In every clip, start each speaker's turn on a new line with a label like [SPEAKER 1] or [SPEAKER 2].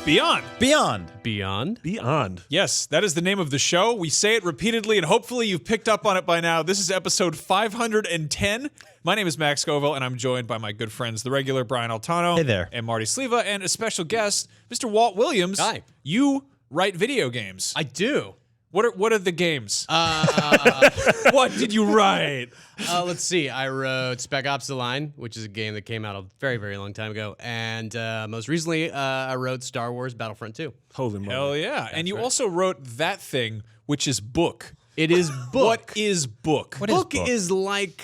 [SPEAKER 1] Beyond.
[SPEAKER 2] Beyond.
[SPEAKER 3] Beyond?
[SPEAKER 4] Beyond.
[SPEAKER 1] Yes, that is the name of the show. We say it repeatedly, and hopefully you've picked up on it by now. This is episode 510. My name is Max Scoville, and I'm joined by my good friends, the regular Brian Altano.
[SPEAKER 2] Hey there.
[SPEAKER 1] And Marty Sleva, and a special guest, Mr. Walt Williams.
[SPEAKER 3] Hi.
[SPEAKER 1] You write video games.
[SPEAKER 3] I do.
[SPEAKER 1] What are the games? What did you write?
[SPEAKER 3] Let's see. I wrote Spec Ops: The Line, which is a game that came out a very, very long time ago. And most recently, I wrote Star Wars Battlefront II.
[SPEAKER 4] Holy moly.
[SPEAKER 1] Hell yeah. And you also wrote that thing, which is book.
[SPEAKER 3] It is book.
[SPEAKER 1] What is book?
[SPEAKER 2] What is
[SPEAKER 3] book
[SPEAKER 2] book?
[SPEAKER 3] is like...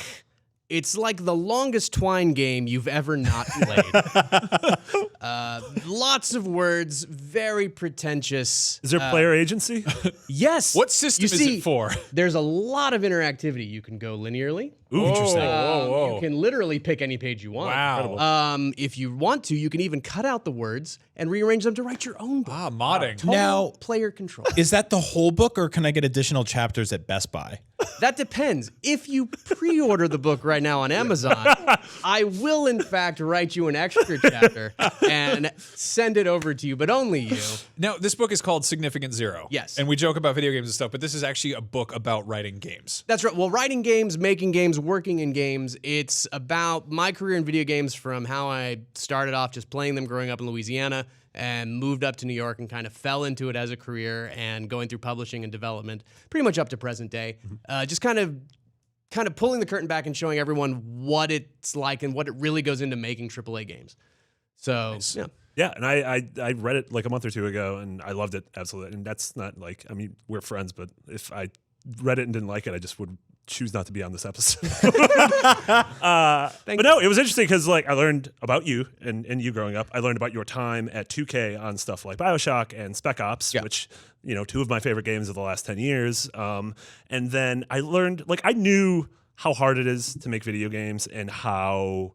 [SPEAKER 3] It's like the longest Twine game you've ever not played. Lots of words, very pretentious.
[SPEAKER 4] Is there player agency?
[SPEAKER 3] Yes.
[SPEAKER 1] What system is it for?
[SPEAKER 3] There's a lot of interactivity. You can go linearly.
[SPEAKER 4] Ooh, interesting.
[SPEAKER 1] Whoa.
[SPEAKER 3] You can literally pick any page you want.
[SPEAKER 1] Wow.
[SPEAKER 3] If you want to, you can even cut out the words and rearrange them to write your own book.
[SPEAKER 1] Modding.
[SPEAKER 3] Total
[SPEAKER 2] Now-
[SPEAKER 3] player control.
[SPEAKER 2] Is that the whole book, or can I get additional chapters at Best Buy?
[SPEAKER 3] That depends. If you pre-order the book right now on Amazon, I will in fact write you an extra chapter and send it over to you, but only you.
[SPEAKER 1] Now, this book is called Significant Zero.
[SPEAKER 3] Yes.
[SPEAKER 1] And we joke about video games and stuff, but this is actually a book about writing games.
[SPEAKER 3] That's right. Well, writing games, making games, working in games, it's about my career in video games from how I started off just playing them growing up in Louisiana and moved up to New York and kind of fell into it as a career and going through publishing and development pretty much up to present day. Just kind of pulling the curtain back and showing everyone what it's like and what it really goes into making AAA games. So, yeah.
[SPEAKER 4] Yeah, and I read it like a month or two ago, and I loved it absolutely. And that's not like, I mean, we're friends, but if I read it and didn't like it, I just would choose not to be on this episode. But no, it was interesting because like I learned about you and you growing up. I learned about your time at 2K on stuff like BioShock and Spec Ops, which, you know, two of my favorite games of the last 10 years. And then I learned, like, I knew how hard it is to make video games and how,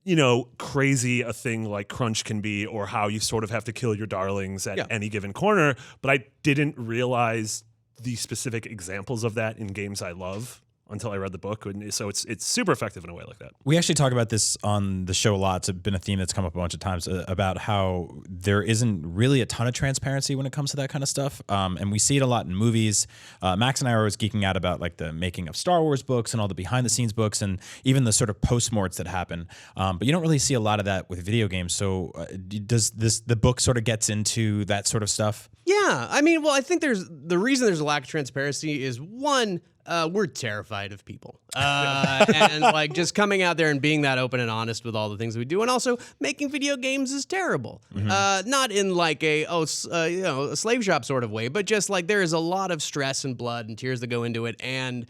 [SPEAKER 4] you know, crazy a thing like crunch can be, or how you sort of have to kill your darlings at any given corner. But I didn't realize the specific examples of that in games I love until I read the book. And so it's super effective in a way like that.
[SPEAKER 2] We actually talk about this on the show a lot. It's been a theme that's come up a bunch of times about how there isn't really a ton of transparency when it comes to that kind of stuff. And we see it a lot in movies. Max and I are always geeking out about like the making of Star Wars books and all the behind the scenes books and even the sort of post-morts that happen. But you don't really see a lot of that with video games. So does the book sort of gets into that sort of stuff?
[SPEAKER 3] Yeah, I mean, well, I think the reason there's a lack of transparency is one, we're terrified of people, and like just coming out there and being that open and honest with all the things we do, and also making video games is terrible. Not in like a slave shop sort of way, but just like there is a lot of stress and blood and tears that go into it, and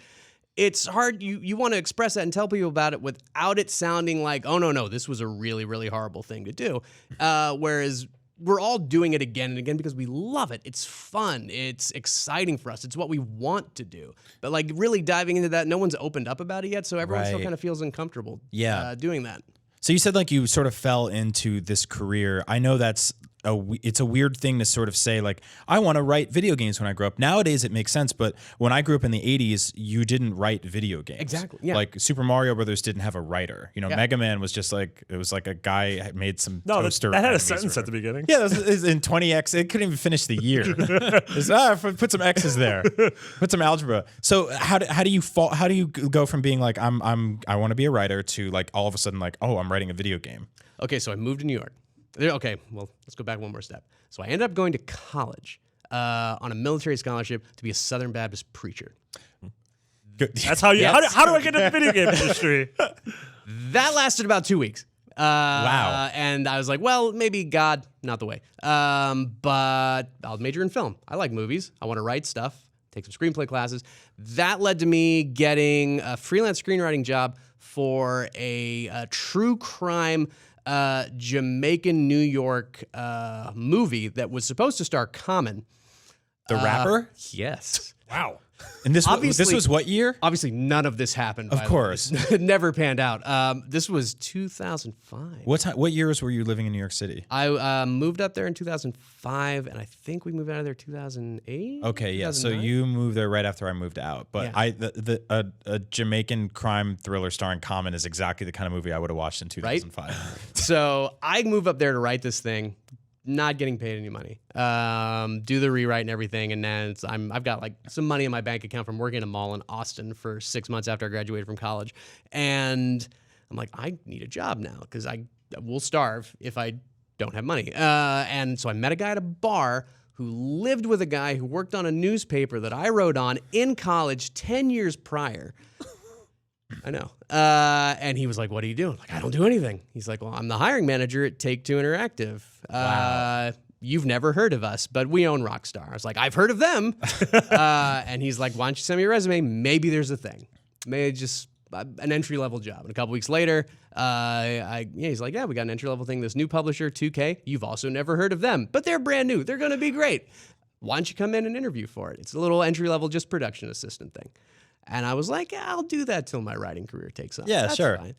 [SPEAKER 3] it's hard. You want to express that and tell people about it without it sounding like, oh no, this was a really, really horrible thing to do. Whereas we're all doing it again and again because we love it. It's fun. It's exciting for us. It's what we want to do. But like really diving into that, no one's opened up about it yet, so everyone still kind of feels uncomfortable doing that.
[SPEAKER 2] So you said like you sort of fell into this career. I know that's it's a weird thing to sort of say like, I want to write video games when I grow up. Nowadays it makes sense, but when I grew up in the 80s, you didn't write video games.
[SPEAKER 3] Exactly, yeah.
[SPEAKER 2] Like Super Mario Brothers didn't have a writer. You know, Mega Man was just like, it was like a guy had made some toaster.
[SPEAKER 4] That had a sentence at the beginning.
[SPEAKER 2] Yeah, it was in 20X. It couldn't even finish the year. Put some X's there. Put some algebra. So how do you go from being like, I want to be a writer to like all of a sudden like, oh, I'm writing a video game?
[SPEAKER 3] Okay, so I moved to New York. Okay, well, let's go back one more step. So I ended up going to college on a military scholarship to be a Southern Baptist preacher.
[SPEAKER 4] That's how you.
[SPEAKER 3] Yes.
[SPEAKER 4] How do I get into the video game industry?
[SPEAKER 3] That lasted about 2 weeks.
[SPEAKER 2] Wow.
[SPEAKER 3] And I was like, well, maybe God, not the way. But I'll major in film. I like movies. I want to write stuff, take some screenplay classes. That led to me getting a freelance screenwriting job for a true crime Jamaican, New York movie that was supposed to star Common.
[SPEAKER 2] The rapper?
[SPEAKER 3] Yes.
[SPEAKER 1] Wow.
[SPEAKER 2] And this was what year?
[SPEAKER 3] Obviously, none of this happened.
[SPEAKER 2] Of course.
[SPEAKER 3] It never panned out. This was 2005.
[SPEAKER 2] What years were you living in New York City?
[SPEAKER 3] I moved up there in 2005, and I think we moved out of there 2008.
[SPEAKER 2] Okay, yeah. So you moved there right after I moved out. But
[SPEAKER 3] Yeah.
[SPEAKER 2] a Jamaican crime thriller starring Common is exactly the kind of movie I would have watched in 2005.
[SPEAKER 3] So I moved up there to write this thing. not getting paid any money. Do the rewrite and everything, and then I've got like some money in my bank account from working at a mall in Austin for 6 months after I graduated from college, and I'm like, I need a job now because I will starve if I don't have money. And so I met a guy at a bar who lived with a guy who worked on a newspaper that I wrote on in college 10 years prior. I know. And he was like, what do you do? I'm like, I don't do anything. He's like, well, I'm the hiring manager at Take-Two Interactive.
[SPEAKER 2] Wow.
[SPEAKER 3] You've never heard of us, but we own Rockstar. I was like, I've heard of them. And he's like, why don't you send me your resume? Maybe there's a thing. Maybe just an entry-level job. And a couple weeks later, he's like, yeah, we got an entry-level thing. This new publisher, 2K, you've also never heard of them, but they're brand new. They're going to be great. Why don't you come in and interview for it? It's a little entry-level, just production assistant thing. And I was like, yeah, I'll do that till my writing career takes off.
[SPEAKER 2] Yeah,
[SPEAKER 3] That's
[SPEAKER 2] sure.
[SPEAKER 3] fine.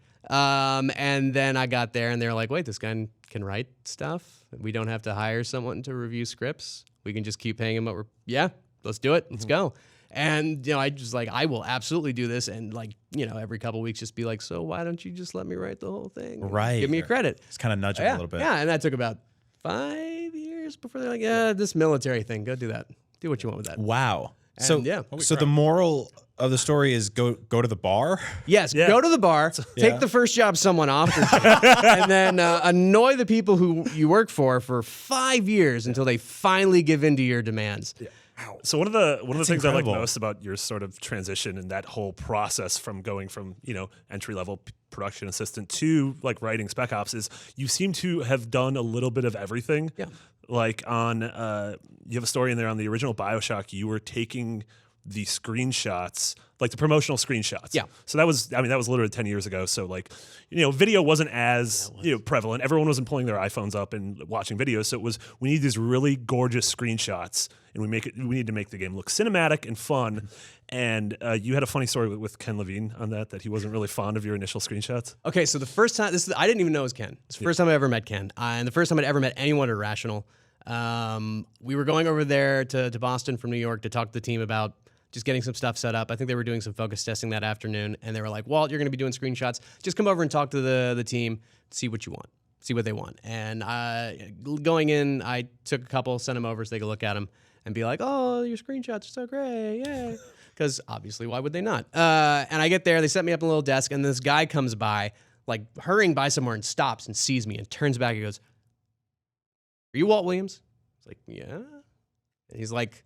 [SPEAKER 3] And then I got there, and they're like, wait, this guy can write stuff? We don't have to hire someone to review scripts? We can just keep paying him what yeah, let's do it. Let's go. And, I just like, I will absolutely do this. And like, every couple weeks just be like, so why don't you just let me write the whole thing?
[SPEAKER 2] Right.
[SPEAKER 3] Give me a credit.
[SPEAKER 2] It's kind of nudging a little bit.
[SPEAKER 3] Yeah, and that took about 5 years before they're like, yeah, this military thing, go do that. Do what you want with that.
[SPEAKER 2] Wow.
[SPEAKER 3] And
[SPEAKER 2] So
[SPEAKER 3] yeah.
[SPEAKER 2] so the moral of the story is go to the bar.
[SPEAKER 3] Yes,
[SPEAKER 4] Yeah.
[SPEAKER 3] go to the bar, take the first job someone offers you, and then annoy the people who you work for 5 years until they finally give in to your demands. Yeah.
[SPEAKER 4] So one of the things I
[SPEAKER 2] incredible.
[SPEAKER 4] like most about your sort of transition and that whole process from going from entry level production assistant to like writing Spec Ops is you seem to have done a little bit of everything.
[SPEAKER 3] Yeah.
[SPEAKER 4] Like on you have a story in there on the original BioShock. You were taking the screenshots, like the promotional screenshots.
[SPEAKER 3] Yeah.
[SPEAKER 4] So that was literally 10 years ago. So like, video wasn't as prevalent. Everyone wasn't pulling their iPhones up and watching videos. So it was, we need these really gorgeous screenshots, and we need to make the game look cinematic and fun. And you had a funny story with Ken Levine on that he wasn't really fond of your initial screenshots.
[SPEAKER 3] Okay, so the first time, I didn't even know it was Ken. It's the first time I ever met Ken, and the first time I'd ever met anyone at Irrational. We were going over there to Boston from New York to talk to the team about just getting some stuff set up. I think they were doing some focus testing that afternoon, and they were like, Walt, you're going to be doing screenshots. Just come over and talk to the team, see what you want, see what they want. And going in, I took a couple, sent them over so they could look at them and be like, oh, your screenshots are so great, yay. Because obviously, why would they not? And I get there, they set me up in a little desk, and this guy comes by, like hurrying by somewhere, and stops and sees me and turns back and goes, are you Walt Williams? It's like, yeah. And he's like,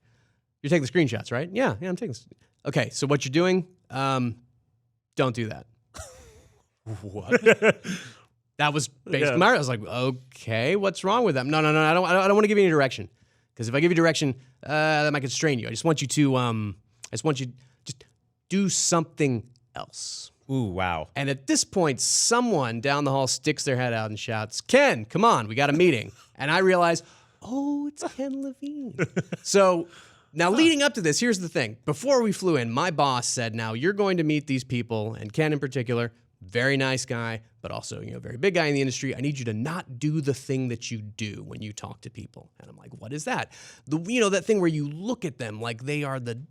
[SPEAKER 3] you're taking the screenshots, right? Yeah, I'm taking this. Okay, so what you're doing, don't do that.
[SPEAKER 4] What?
[SPEAKER 3] That was basically my, I was like, okay, what's wrong with them? No, I don't want to give you any direction. Because if I give you direction, that might constrain you. I just want you to, just do something else.
[SPEAKER 2] Ooh, wow.
[SPEAKER 3] And at this point, someone down the hall sticks their head out and shouts, Ken, come on, we got a meeting. And I realize, oh, it's Ken Levine. So now leading up to this, here's the thing. Before we flew in, my boss said, now you're going to meet these people, and Ken in particular, very nice guy, but also, very big guy in the industry. I need you to not do the thing that you do when you talk to people. And I'm like, what is that? That thing where you look at them like they are the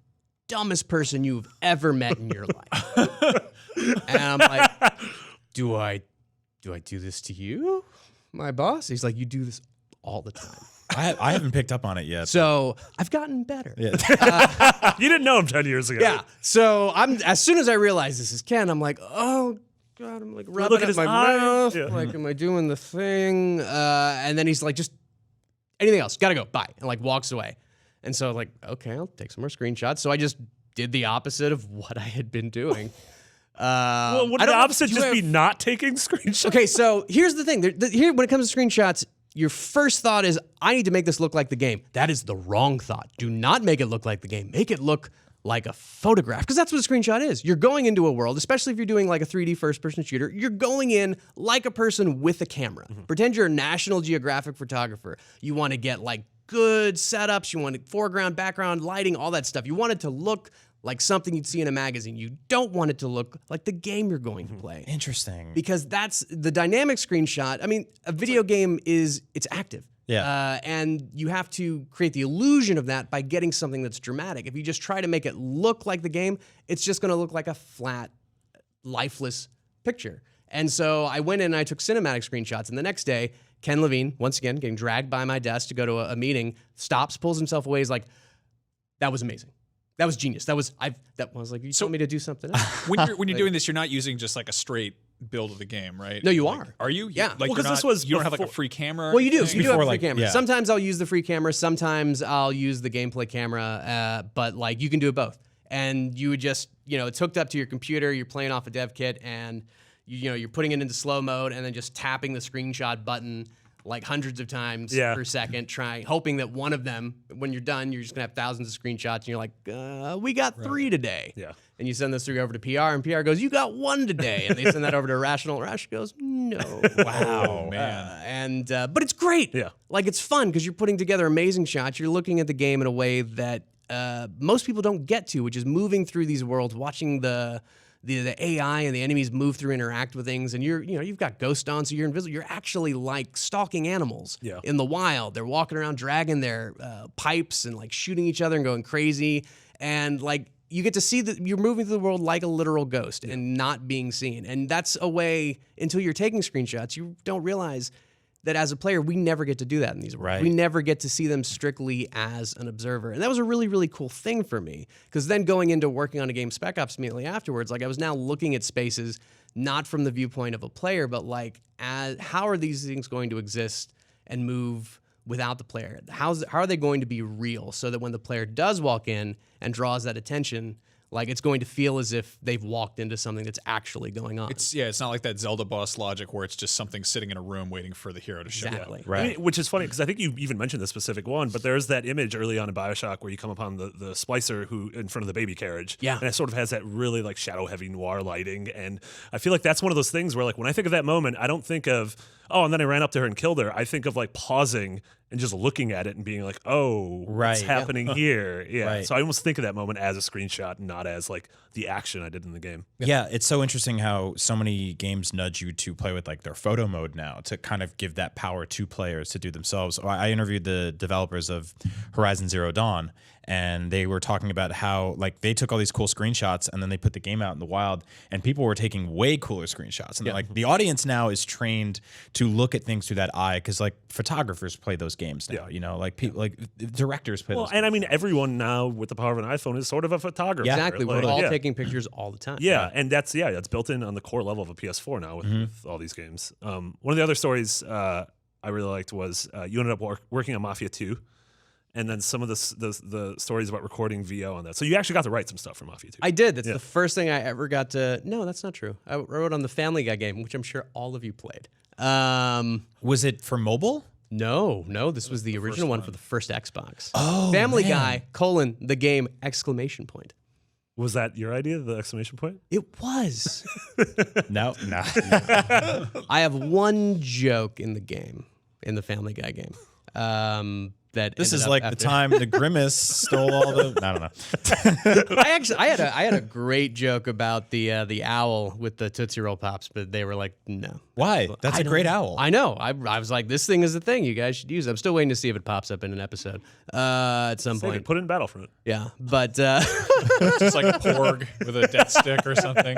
[SPEAKER 3] dumbest person you've ever met in your life. And I'm like, do I do this to you, my boss? He's like, you do this all the time.
[SPEAKER 2] I haven't picked up on it yet.
[SPEAKER 3] So I've gotten better.
[SPEAKER 2] Yeah.
[SPEAKER 4] You didn't know him 10 years ago.
[SPEAKER 3] Yeah. So as soon as I realize this is Ken, I'm like, oh God, I'm like rubbing
[SPEAKER 4] look at
[SPEAKER 3] at
[SPEAKER 4] his
[SPEAKER 3] my
[SPEAKER 4] eye.
[SPEAKER 3] mouth.
[SPEAKER 4] Yeah.
[SPEAKER 3] Like, am I doing the thing? And then he's like, just anything else? Gotta go. Bye. And like walks away. And so like, okay, I'll take some more screenshots. So I just did the opposite of what I had been doing.
[SPEAKER 4] Well, would the opposite just be not taking screenshots?
[SPEAKER 3] Okay, so here's the thing. Here, when it comes to screenshots, your first thought is, I need to make this look like the game. That is the wrong thought. Do not make it look like the game. Make it look like a photograph, because that's what a screenshot is. You're going into a world, especially if you're doing like a 3D first-person shooter, you're going in like a person with a camera. Pretend you're a National Geographic photographer. You want to get like good setups. You want foreground, background, lighting, all that stuff. You want it to look like something you'd see in a magazine. You don't want it to look like the game you're going to play.
[SPEAKER 2] Interesting.
[SPEAKER 3] Because that's the dynamic screenshot. I mean, a video game it's active.
[SPEAKER 2] Yeah.
[SPEAKER 3] And you have to create the illusion of that by getting something that's dramatic. If you just try to make it look like the game, it's just going to look like a flat, lifeless picture. And so I went in and I took cinematic screenshots. And the next day, Ken Levine, once again, getting dragged by my desk to go to a meeting, stops, pulls himself away. He's like, that was amazing. That was genius. I was like, you told me to do something else.
[SPEAKER 1] When you're doing this, you're not using just like a straight build of the game, right?
[SPEAKER 3] No, you
[SPEAKER 1] like,
[SPEAKER 3] are.
[SPEAKER 1] Are you?
[SPEAKER 3] Yeah.
[SPEAKER 1] Like
[SPEAKER 4] Well, 'cause this was
[SPEAKER 1] you don't have like a
[SPEAKER 4] before-
[SPEAKER 1] free camera.
[SPEAKER 3] Well, you do.
[SPEAKER 1] thing?
[SPEAKER 3] You do have a
[SPEAKER 2] Before,
[SPEAKER 3] free
[SPEAKER 2] like,
[SPEAKER 3] camera.
[SPEAKER 2] yeah.
[SPEAKER 3] Sometimes I'll use the free camera. Sometimes I'll use the gameplay camera. But like you can do it both. And you would just, it's hooked up to your computer. You're playing off a dev kit, and you're putting it into slow mode, and then just tapping the screenshot button like hundreds of times per second, hoping that one of them, when you're done, you're just gonna have thousands of screenshots, and you're like, we got 3 today.
[SPEAKER 4] Yeah.
[SPEAKER 3] And you send those 3 over to PR, and PR goes, you got 1 today. And they send that over to Rational. Rash goes, no.
[SPEAKER 1] Wow, man.
[SPEAKER 3] But it's great.
[SPEAKER 4] Yeah.
[SPEAKER 3] Like it's fun because you're putting together amazing shots. You're looking at the game in a way that most people don't get to, which is moving through these worlds, watching the AI and the enemies move through, interact with things, and you've got ghost on, so you're invisible. You're actually like stalking animals in the wild. They're walking around, dragging their pipes and like shooting each other and going crazy, and like you get to see that you're moving through the world like a literal ghost and not being seen. And that's a way, until you're taking screenshots, you don't realize that as a player, we never get to do that in these worlds.
[SPEAKER 2] Right.
[SPEAKER 3] We never get to see them strictly as an observer. And that was a really, really cool thing for me. Because then going into working on a game, Spec Ops, immediately afterwards, like I was now looking at spaces not from the viewpoint of a player, but like how are these things going to exist and move without the player? How are they going to be real so that when the player does walk in and draws that attention, like it's going to feel as if they've walked into something that's actually going on.
[SPEAKER 1] It's not like that Zelda boss logic where it's just something sitting in a room waiting for the hero to show up.
[SPEAKER 3] Exactly.
[SPEAKER 2] Right.
[SPEAKER 4] I mean, which is funny because I think you even mentioned this specific one, but there's that image early on in BioShock where you come upon the splicer who in front of the baby carriage.
[SPEAKER 3] Yeah.
[SPEAKER 4] And it sort of has that really like shadow heavy noir lighting. And I feel like that's one of those things where like when I think of that moment, I don't think of, oh, and then I ran up to her and killed her. I think of like pausing and just looking at it and being like, oh, what's
[SPEAKER 2] Right.
[SPEAKER 4] happening here? Yeah.
[SPEAKER 2] Right.
[SPEAKER 4] So I almost think of that moment as a screenshot, not as like the action I did in the game.
[SPEAKER 2] Yeah, it's so interesting how so many games nudge you to play with like their photo mode now to kind of give that power to players to do themselves. I interviewed the developers of Horizon Zero Dawn, and they were talking about how like they took all these cool screenshots and then they put the game out in the wild, and people were taking way cooler screenshots. And like the audience now is trained to look at things through that eye because like photographers play those games now. Like people like directors play those.
[SPEAKER 4] And I mean, everyone now with the power of an iPhone is sort of a photographer.
[SPEAKER 3] Exactly.
[SPEAKER 4] Like,
[SPEAKER 3] We're all taking pictures all the time.
[SPEAKER 4] Yeah, and that's built in on the core level of a PS4 now with all these games. One of the other stories I really liked was you ended up working on Mafia 2, and then some of the stories about recording VO on that. So you actually got to write some stuff for Mafia 2.
[SPEAKER 3] I did. That's the first thing I ever got to. No, that's not true. I wrote on the Family Guy game, which I'm sure all of you played.
[SPEAKER 2] Was it for mobile?
[SPEAKER 3] No, this was the original one for the first Xbox.
[SPEAKER 2] Oh,
[SPEAKER 3] Family
[SPEAKER 2] man.
[SPEAKER 3] Guy, the game, exclamation point.
[SPEAKER 4] Was that your idea, the exclamation point?
[SPEAKER 3] It was.
[SPEAKER 2] No.
[SPEAKER 3] I have one joke in the game, in the Family Guy game. That
[SPEAKER 2] This
[SPEAKER 3] ended
[SPEAKER 2] is
[SPEAKER 3] up
[SPEAKER 2] like the
[SPEAKER 3] after-
[SPEAKER 2] time the Grimace stole all the. I don't know.
[SPEAKER 3] I had a great joke about the owl with the Tootsie Roll Pops, but they were like, no.
[SPEAKER 2] Why? That's a great owl.
[SPEAKER 3] I know. I was like, this thing is a thing. You guys should use it. I'm still waiting to see if it pops up in an episode at some
[SPEAKER 4] Save it,
[SPEAKER 3] point.
[SPEAKER 4] put it in Battlefront.
[SPEAKER 3] Yeah, but
[SPEAKER 1] Just like a porg with a death stick or something.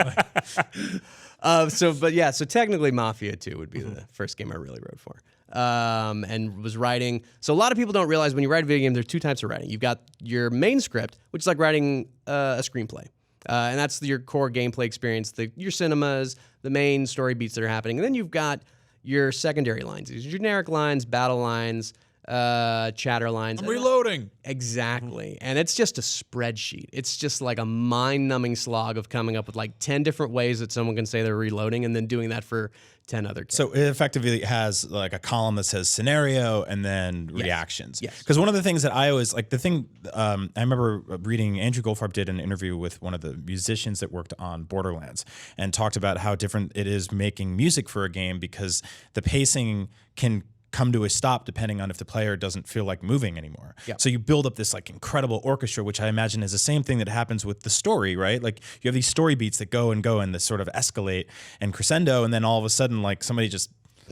[SPEAKER 3] so technically Mafia 2 would be the first game I really wrote for. And was writing. So a lot of people don't realize when you write a video game, there's 2 types of writing. You've got your main script, which is like writing a screenplay. And that's your core gameplay experience, your cinemas, the main story beats that are happening. And then you've got your secondary lines, these generic lines, battle lines, chatter lines.
[SPEAKER 1] I'm reloading.
[SPEAKER 3] Exactly. And it's just a spreadsheet. It's just like a mind-numbing slog of coming up with like 10 different ways that someone can say they're reloading and then doing that for 10 other characters.
[SPEAKER 2] So it effectively has like a column that says scenario and then reactions.
[SPEAKER 3] Yes.
[SPEAKER 2] Because one of the things that I always like, I remember reading Andrew Goldfarb did an interview with one of the musicians that worked on Borderlands and talked about how different it is making music for a game because the pacing can come to a stop depending on if the player doesn't feel like moving anymore.
[SPEAKER 3] Yep.
[SPEAKER 2] So you build up this like incredible orchestra, which I imagine is the same thing that happens with the story, right? Like you have these story beats that go and this sort of escalate and crescendo, and then all of a sudden like somebody just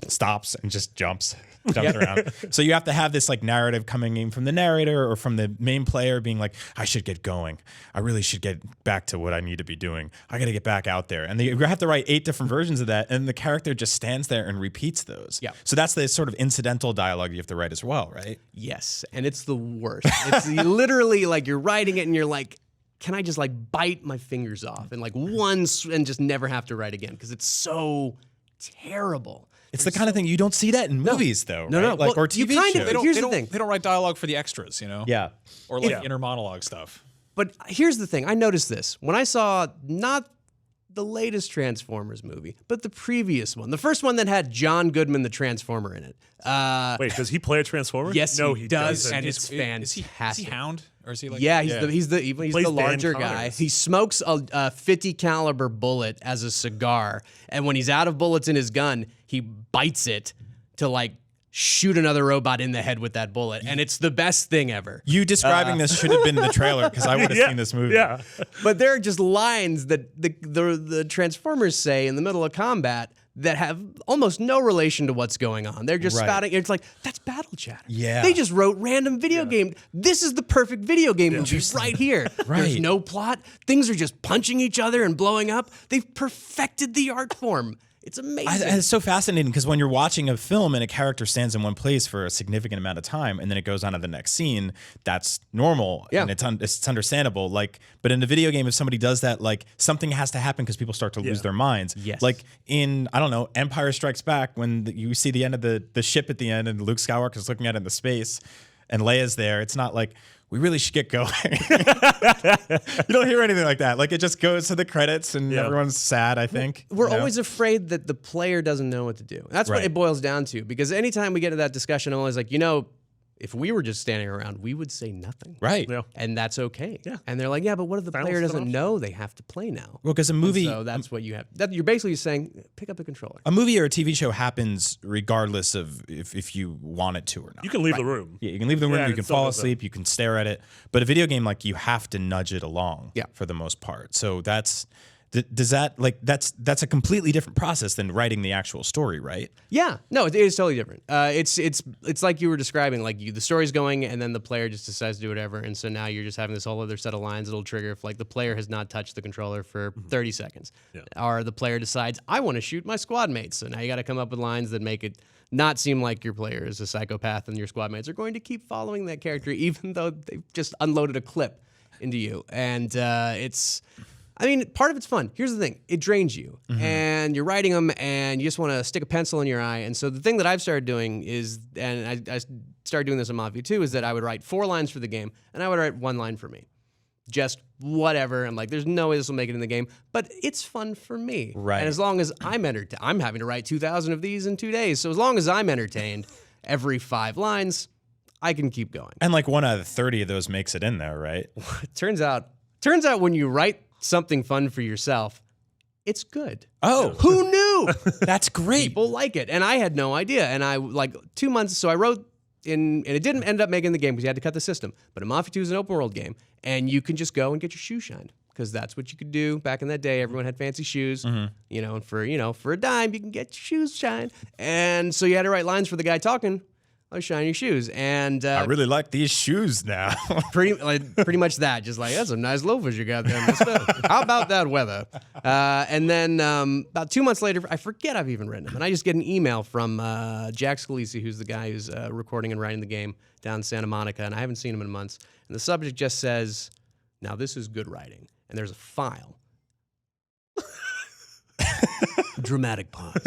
[SPEAKER 2] stops and just jumps around. So you have to have this like narrative coming in from the narrator or from the main player being like, I should get going. I really should get back to what I need to be doing. I got to get back out there. And you have to write 8 different versions of that. And the character just stands there and repeats those.
[SPEAKER 3] Yeah.
[SPEAKER 2] So that's the sort of incidental dialogue you have to write as well, right?
[SPEAKER 3] Yes, and it's the worst. It's literally like you're writing it and you're like, can I just like bite my fingers off and like once and just never have to write again because it's so terrible.
[SPEAKER 2] It's the kind of thing you don't see that in movies, though.
[SPEAKER 3] No,
[SPEAKER 2] right?
[SPEAKER 3] no.
[SPEAKER 2] Like
[SPEAKER 3] Well,
[SPEAKER 2] or
[SPEAKER 3] you
[SPEAKER 2] TV
[SPEAKER 3] kind of-
[SPEAKER 2] shows.
[SPEAKER 3] Here's the thing.
[SPEAKER 1] They don't write dialogue for the extras, you know?
[SPEAKER 2] Yeah.
[SPEAKER 1] Or like
[SPEAKER 4] Yeah.
[SPEAKER 1] inner monologue stuff.
[SPEAKER 3] But here's the thing. I noticed this when I saw not the latest Transformers movie, but the previous one, the first one that had John Goodman, the Transformer, in it.
[SPEAKER 4] Wait, does he play a Transformer?
[SPEAKER 3] Yes,
[SPEAKER 4] no,
[SPEAKER 3] he does,
[SPEAKER 4] doesn't.
[SPEAKER 3] and it's
[SPEAKER 1] Is he
[SPEAKER 3] fantastic.
[SPEAKER 1] Hound? Or is he like
[SPEAKER 3] Yeah, he's the
[SPEAKER 4] Plays Dan
[SPEAKER 3] larger guy.
[SPEAKER 4] Connors.
[SPEAKER 3] He smokes a 50 caliber bullet as a cigar, and when he's out of bullets in his gun, he bites it to like shoot another robot in the head with that bullet, and it's the best thing ever.
[SPEAKER 2] You describing this should have been in the trailer because I would have seen this movie.
[SPEAKER 4] Yeah.
[SPEAKER 3] But there are just lines that the Transformers say in the middle of combat that have almost no relation to what's going on. They're just
[SPEAKER 2] Right.
[SPEAKER 3] spouting. It's like, that's battle chatter.
[SPEAKER 2] Yeah.
[SPEAKER 3] They just wrote random video game. This is the perfect video game movie right here. There's
[SPEAKER 2] Right.
[SPEAKER 3] no plot. Things are just punching each other and blowing up. They've perfected the art form. It's amazing.
[SPEAKER 2] It's so fascinating because when you're watching a film and a character stands in one place for a significant amount of time and then it goes on to the next scene, that's normal
[SPEAKER 3] Yeah.
[SPEAKER 2] and it's understandable. Like, but in a video game, if somebody does that, like something has to happen because people start to lose their minds.
[SPEAKER 3] Yes.
[SPEAKER 2] Like in I don't know, Empire Strikes Back, when you see the end of the ship at the end and Luke Skywalker's looking at it in the space and Leia's there, it's not like we really should get going. You don't hear anything like that. Like it just goes to the credits and everyone's sad, I think.
[SPEAKER 3] We're
[SPEAKER 2] you know?
[SPEAKER 3] always afraid that the player doesn't know what to do. That's what
[SPEAKER 2] Right.
[SPEAKER 3] it boils down to. Because anytime we get to that discussion, I'm always like, if we were just standing around, we would say nothing.
[SPEAKER 2] Right.
[SPEAKER 4] Yeah.
[SPEAKER 3] And that's okay.
[SPEAKER 4] Yeah.
[SPEAKER 3] And they're like, yeah, but what if the
[SPEAKER 4] Balance
[SPEAKER 3] player
[SPEAKER 4] it
[SPEAKER 3] doesn't
[SPEAKER 4] off.
[SPEAKER 3] know they have to play now?
[SPEAKER 2] Well, because a
[SPEAKER 3] And
[SPEAKER 2] movie
[SPEAKER 3] so that's what you have. You're basically saying, pick up the controller.
[SPEAKER 2] A movie or a TV show happens regardless of if you want it to or not.
[SPEAKER 4] You can leave the room.
[SPEAKER 2] Yeah, you can leave the room,
[SPEAKER 4] Yeah,
[SPEAKER 2] you
[SPEAKER 4] and
[SPEAKER 2] can
[SPEAKER 4] still
[SPEAKER 2] fall
[SPEAKER 4] does it.
[SPEAKER 2] asleep, you can stare at it. But a video game, like you have to nudge it along
[SPEAKER 3] Yeah.
[SPEAKER 2] for the most part. So that's a completely different process than writing the actual story, right?
[SPEAKER 3] Yeah, no, it is totally different. It's like you were describing, like the story's going, and then the player just decides to do whatever, and so now you're just having this whole other set of lines that'll trigger if like the player has not touched the controller for 30 seconds, or the player decides I want to shoot my squad mates. So now you got to come up with lines that make it not seem like your player is a psychopath, and your squad mates are going to keep following that character even though they've just unloaded a clip into you, and I mean, part of it's fun. Here's the thing. It drains you. And you're writing them, and you just want to stick a pencil in your eye. And so the thing that I've started doing is, and I started doing this in Mafia 2, is that I would write 4 lines for the game, and I would write 1 line for me. Just whatever. I'm like, there's no way this will make it in the game, but it's fun for me.
[SPEAKER 2] Right.
[SPEAKER 3] And as long as I'm entertained, I'm having to write 2,000 of these in 2 days. So as long as I'm entertained every 5 lines, I can keep going.
[SPEAKER 2] And like 1 out of 30 of those makes it in there, right?
[SPEAKER 3] It turns out when you write something fun for yourself, it's good.
[SPEAKER 2] Oh,
[SPEAKER 3] Who knew?
[SPEAKER 2] that's great.
[SPEAKER 3] People like it, and I had no idea. And I like 2 months, so I wrote and it didn't end up making the game because you had to cut the system. But Mafia 2 is an open world game, and you can just go and get your shoes shined because that's what you could do back in that day. Everyone had fancy shoes, and for a dime you can get your shoes shined. And so you had to write lines for the guy talking. Oh, shine your shoes, and
[SPEAKER 2] I really like these shoes now.
[SPEAKER 3] pretty much that. Just like, that's some nice loafers you got there, mister. How about that weather? And then about 2 months later, I forget I've even written them, and I just get an email from Jack Scalisi, who's the guy who's recording and writing the game down in Santa Monica, and I haven't seen him in months. And the subject just says, "Now this is good writing," and there's a file. Dramatic pause.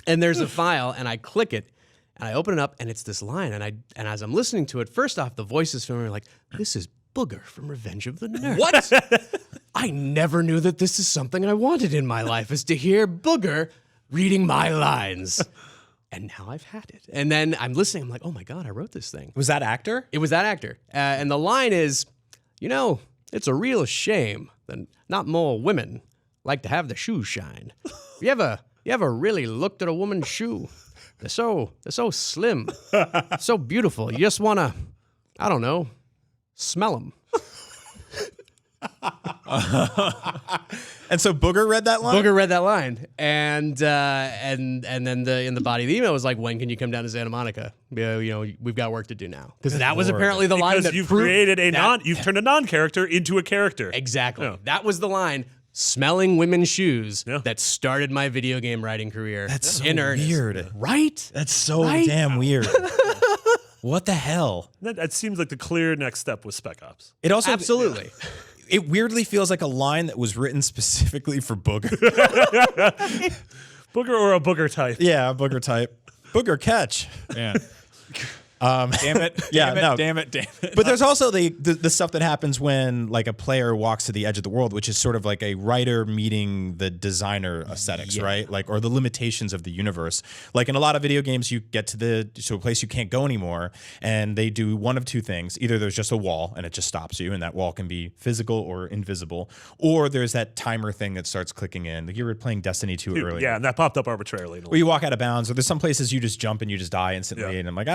[SPEAKER 3] And there's a file, and I click it. And I open it up, and it's this line. And as I'm listening to it, first off, the voice is familiar, like, this is Booger from Revenge of the Nerds.
[SPEAKER 1] What?
[SPEAKER 3] I never knew that this is something I wanted in my life, is to hear Booger reading my lines. And now I've had it. And then I'm listening, I'm like, oh my God, I wrote this thing.
[SPEAKER 2] Was that actor?
[SPEAKER 3] It was that actor. And the line is, it's a real shame that not more women like to have the shoes shine. You ever really looked at a woman's shoe? They're so slim, so beautiful. You just want to, I don't know, smell them.
[SPEAKER 2] And so Booger read that line?
[SPEAKER 3] Booger read that line, and then in the body of the email was like, "When can you come down to Santa Monica? We've got work to do now." Because that was apparently the line that
[SPEAKER 4] you've
[SPEAKER 3] proved
[SPEAKER 4] created
[SPEAKER 3] that-
[SPEAKER 4] you've turned a non-character into a character.
[SPEAKER 3] Exactly.
[SPEAKER 4] Yeah.
[SPEAKER 3] That was the line. Smelling women's shoes
[SPEAKER 4] Yeah.
[SPEAKER 3] that started my video game writing career.
[SPEAKER 2] That's so
[SPEAKER 3] in earnest.
[SPEAKER 2] weird.
[SPEAKER 3] Right?
[SPEAKER 2] That's so
[SPEAKER 3] Right?
[SPEAKER 2] damn weird. What the hell?
[SPEAKER 4] That seems like the clear next step with Spec Ops.
[SPEAKER 2] It also
[SPEAKER 3] Absolutely.
[SPEAKER 2] It weirdly feels like a line that was written specifically for Booger.
[SPEAKER 4] Booger or a Booger type.
[SPEAKER 2] Yeah, Booger type. Booger catch.
[SPEAKER 1] Yeah. Damn it.
[SPEAKER 2] Yeah,
[SPEAKER 1] Damn it.
[SPEAKER 2] no.
[SPEAKER 1] Damn it. Damn it.
[SPEAKER 2] But there's also the stuff that happens when like a player walks to the edge of the world, which is sort of like a writer meeting the designer aesthetics, right? Like, or the limitations of the universe. Like in a lot of video games, you get to a place you can't go anymore, and they do one of two things. Either there's just a wall and it just stops you, and that wall can be physical or invisible, or there's that timer thing that starts clicking in. Like you were playing Destiny 2 earlier.
[SPEAKER 4] Yeah, and that popped up arbitrarily.
[SPEAKER 2] Where you walk out of bounds, or there's some places you just jump and you just die instantly,
[SPEAKER 4] Yeah.
[SPEAKER 2] and I'm like,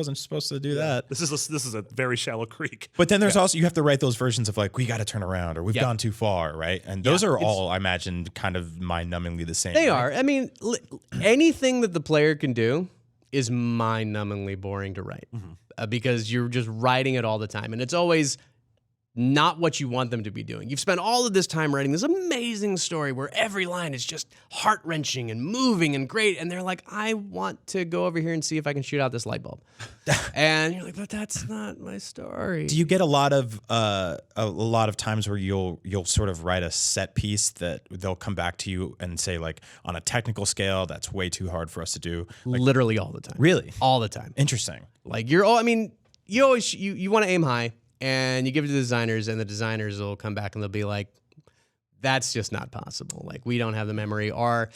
[SPEAKER 2] wasn't supposed to do that.
[SPEAKER 4] This is a very shallow creek.
[SPEAKER 2] But then there's also, you have to write those versions of like, we got to turn around, or we've gone too far, right? And those are all, I imagine, kind of mind-numbingly the same.
[SPEAKER 3] They
[SPEAKER 2] right?
[SPEAKER 3] are. I mean, anything that the player can do is mind-numbingly boring to write because you're just writing it all the time. And it's always not what you want them to be doing. You've spent all of this time writing this amazing story where every line is just heart-wrenching and moving and great. And they're like, I want to go over here and see if I can shoot out this light bulb. And you're like, but that's not my story.
[SPEAKER 2] Do you get a lot of times where you'll sort of write a set piece that they'll come back to you and say, like, on a technical scale, that's way too hard for us to do? Like,
[SPEAKER 3] Literally all the time.
[SPEAKER 2] really?
[SPEAKER 3] All the time.
[SPEAKER 2] Interesting.
[SPEAKER 3] Like you always you want to aim high, and you give it to the designers, and the designers will come back and they'll be like, that's just not possible. Like, we don't have the memory, or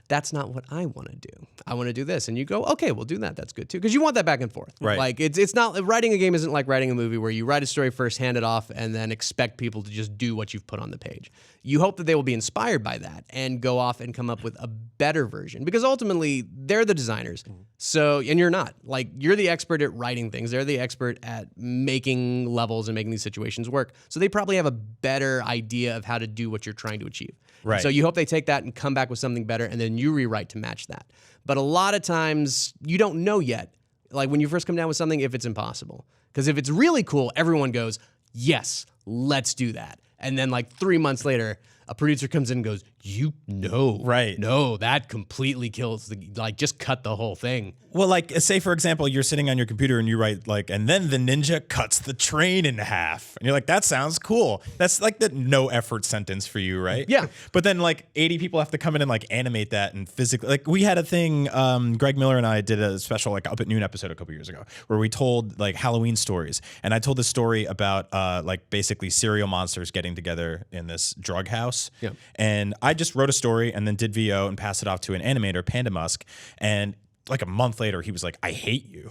[SPEAKER 3] that's not what I want to do. I want to do this. And you go, okay, we'll do that. That's good too. Because you want that back and forth.
[SPEAKER 2] Right.
[SPEAKER 3] Like, it's not, writing a game isn't like writing a movie where you write a story first, hand it off, and then expect people to just do what you've put on the page. You hope that they will be inspired by that and go off and come up with a better version, because ultimately they're the designers. So, and you're not. Like, you're the expert at writing things. They're the expert at making levels and making these situations work. So they probably have a better idea of how to do what you're trying to achieve.
[SPEAKER 2] Right.
[SPEAKER 3] So you hope they take that and come back with something better, and then you rewrite to match that. But a lot of times you don't know yet, like when you first come down with something, if it's impossible. Because if it's really cool, everyone goes, yes, let's do that. And then like 3 months later, a producer comes in and goes,
[SPEAKER 2] Right.
[SPEAKER 3] No, that completely kills just cut the whole thing.
[SPEAKER 2] Well, like, say, for example, you're sitting on your computer and you write, like, and then the ninja cuts the train in half. And you're like, that sounds cool. That's like the no effort sentence for you, right?
[SPEAKER 3] Yeah.
[SPEAKER 2] But then, like, 80 people have to come in and, like, animate that and physically. Like, we had a thing, Greg Miller and I did a special, like, Up at Noon episode a couple years ago where we told, like, Halloween stories. And I told this story about, like, basically serial monsters getting together in this drug house.
[SPEAKER 3] Yeah.
[SPEAKER 2] And I just wrote a story and then did VO and passed it off to an animator, Panda Musk. And like a month later, he was like, I hate you.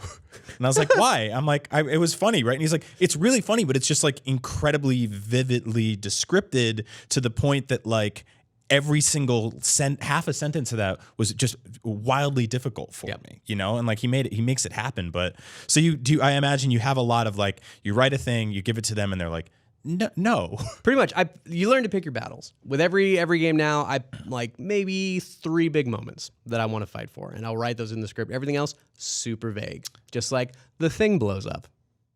[SPEAKER 2] And I was like, why? I'm like, it was funny, right? And he's like, it's really funny, but it's just like incredibly vividly descripted to the point that like every single half a sentence of that was just wildly difficult for me, you know? And like he makes it happen. But so I imagine you have a lot of like, you write a thing, you give it to them and they're like, no.
[SPEAKER 3] Pretty much. You learn to pick your battles. With every game now, I like maybe 3 big moments that I want to fight for, and I'll write those in the script. Everything else, super vague. Just like the thing blows up.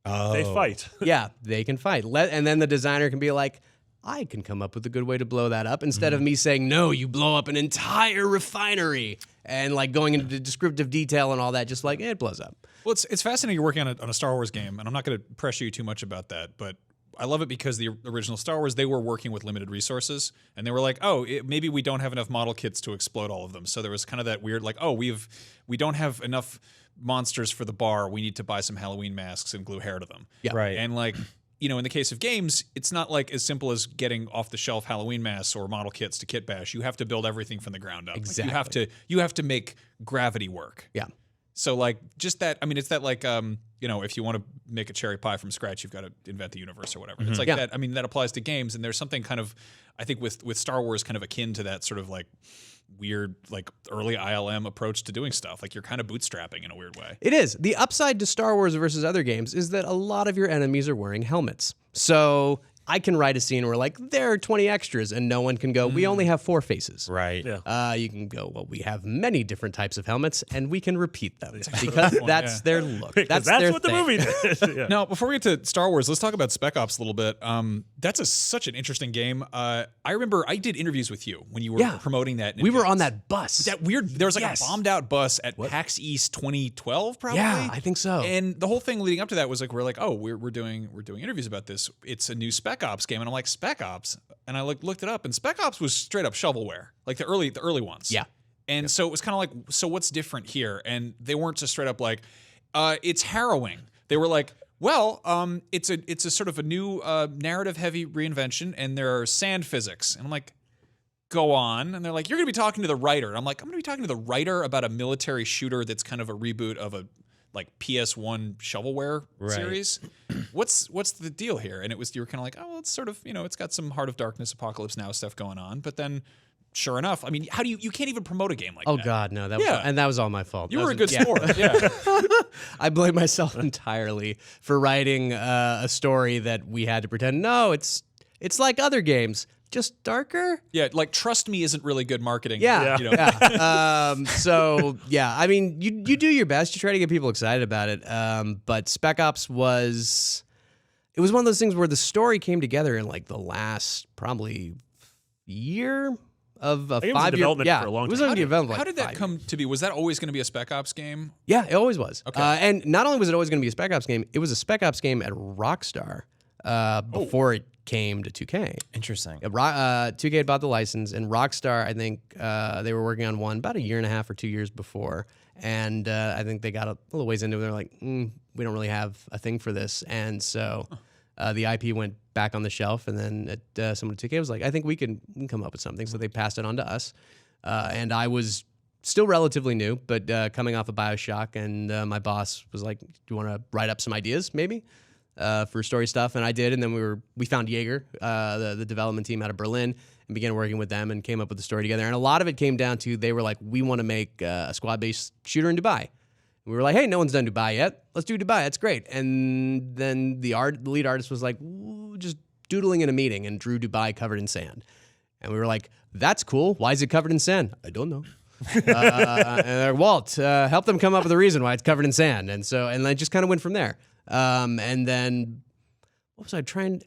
[SPEAKER 2] Oh.
[SPEAKER 4] They fight.
[SPEAKER 3] Yeah, they can fight. And then the designer can be like, I can come up with a good way to blow that up, instead of me saying, no, you blow up an entire refinery, and like going into descriptive detail and all that, just like, it blows up.
[SPEAKER 1] Well, it's fascinating you're working on a Star Wars game, and I'm not going to pressure you too much about that, but I love it because the original Star Wars, they were working with limited resources, and they were like, maybe we don't have enough model kits to explode all of them. So there was kind of that weird, like, we don't have enough monsters for the bar. We need to buy some Halloween masks and glue hair to them.
[SPEAKER 3] Yeah.
[SPEAKER 2] Right.
[SPEAKER 1] And like, you know, in the case of games, it's not like as simple as getting off the shelf Halloween masks or model kits to kit bash. You have to build everything from the ground up.
[SPEAKER 3] Exactly.
[SPEAKER 1] Like you have to make gravity work.
[SPEAKER 3] Yeah.
[SPEAKER 1] So like just that, I mean, it's that like, you know, if you want to make a cherry pie from scratch, you've got to invent the universe or whatever. It's like that. I mean, that applies to games, and there's something kind of, I think with Star Wars kind of akin to that sort of like weird, like early ILM approach to doing stuff. Like you're kind of bootstrapping in a weird way.
[SPEAKER 3] It is. The upside to Star Wars versus other games is that a lot of your enemies are wearing helmets. So I can write a scene where like there are 20 extras and no one can go, we only have 4 faces.
[SPEAKER 2] Right.
[SPEAKER 4] Yeah.
[SPEAKER 3] You can go, well, we have many different types of helmets and we can repeat them because that's their look.
[SPEAKER 4] That's
[SPEAKER 3] their
[SPEAKER 4] what the
[SPEAKER 3] thing.
[SPEAKER 4] movie did. Yeah.
[SPEAKER 1] Now, before we get to Star Wars, let's talk about Spec Ops a little bit. That's such an interesting game. I remember I did interviews with you when you were promoting that.
[SPEAKER 3] We were on that bus.
[SPEAKER 1] That weird. There was like a bombed out bus at PAX East 2012, probably.
[SPEAKER 3] Yeah, I think so.
[SPEAKER 1] And the whole thing leading up to that was like we're like, oh, we're doing interviews about this. It's a new Spec Ops game, and I'm like, Spec Ops, and I looked it up, and Spec Ops was straight up shovelware, like the early ones.
[SPEAKER 3] Yeah.
[SPEAKER 1] And so it was kind of like, so what's different here? And they weren't just straight up like, it's harrowing. They were like, well, it's a sort of a new narrative heavy reinvention, and there are sand physics, and I'm like, go on. And they're like, you're going to be talking to the writer. And I'm like, I'm going to be talking to the writer about a military shooter that's kind of a reboot of a like PS1 shovelware series. What's the deal here? And you were kind of like, oh, well, it's sort of, it's got some Heart of Darkness, Apocalypse Now stuff going on. But then, sure enough, I mean, how do you can't even promote a game like that?
[SPEAKER 3] Oh God, no, that was all my fault.
[SPEAKER 1] You were a good sport. Yeah.
[SPEAKER 3] I blame myself entirely for writing a story that we had to pretend. No, it's like other games, just darker.
[SPEAKER 1] Yeah, like Trust Me isn't really good marketing.
[SPEAKER 3] Yeah. So yeah, I mean, you do your best. You try to get people excited about it. But Spec Ops was one of those things where the story came together in like the last probably year of a 5 year
[SPEAKER 4] development for a long time.
[SPEAKER 3] It was in development.
[SPEAKER 1] How did that come to be? Was that always going to be a Spec Ops game?
[SPEAKER 3] Yeah, it always was.
[SPEAKER 1] Okay.
[SPEAKER 3] And not only was it always going to be a Spec Ops game, it was a Spec Ops game at Rockstar before it came to 2K.
[SPEAKER 2] Interesting.
[SPEAKER 3] 2K had bought the license, and Rockstar, I think they were working on one about a year and a half or 2 years before. And I think they got a little ways into it. They're like, we don't really have a thing for this. And so the IP went back on the shelf. And then someone at 2K was like, I think we can come up with something. So they passed it on to us. And I was still relatively new, but coming off of BioShock. And my boss was like, do you want to write up some ideas maybe? For story stuff, and I did, and then we found Jaeger, the development team out of Berlin, and began working with them and came up with the story together. And a lot of it came down to they were like, we want to make a squad-based shooter in Dubai. And we were like, hey, no one's done Dubai yet. Let's do Dubai. That's great. And then the lead artist was like, just doodling in a meeting and drew Dubai covered in sand. And we were like, that's cool. Why is it covered in sand? I don't know. And they're like, Walt, help them come up with a reason why it's covered in sand. And I just kind of went from there. And then what was I trying?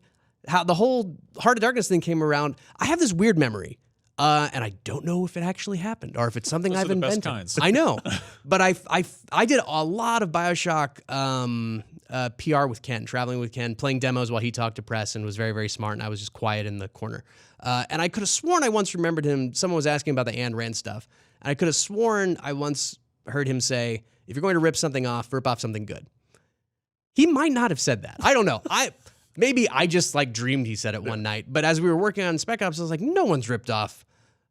[SPEAKER 3] How the whole Heart of Darkness thing came around. I have this weird memory, and I don't know if it actually happened or if it's something
[SPEAKER 1] Those
[SPEAKER 3] I've
[SPEAKER 1] are the
[SPEAKER 3] invented.
[SPEAKER 1] best kinds.
[SPEAKER 3] I know, but I did a lot of BioShock PR with Ken, traveling with Ken, playing demos while he talked to press and was very, very smart, and I was just quiet in the corner. And I could have sworn I once remembered him. Someone was asking about the Ayn Rand stuff, and I could have sworn I once heard him say, "If you're going to rip something off, rip off something good." He might not have said that. I don't know. Maybe I just like dreamed he said it one night. But as we were working on Spec Ops, I was like, no one's ripped off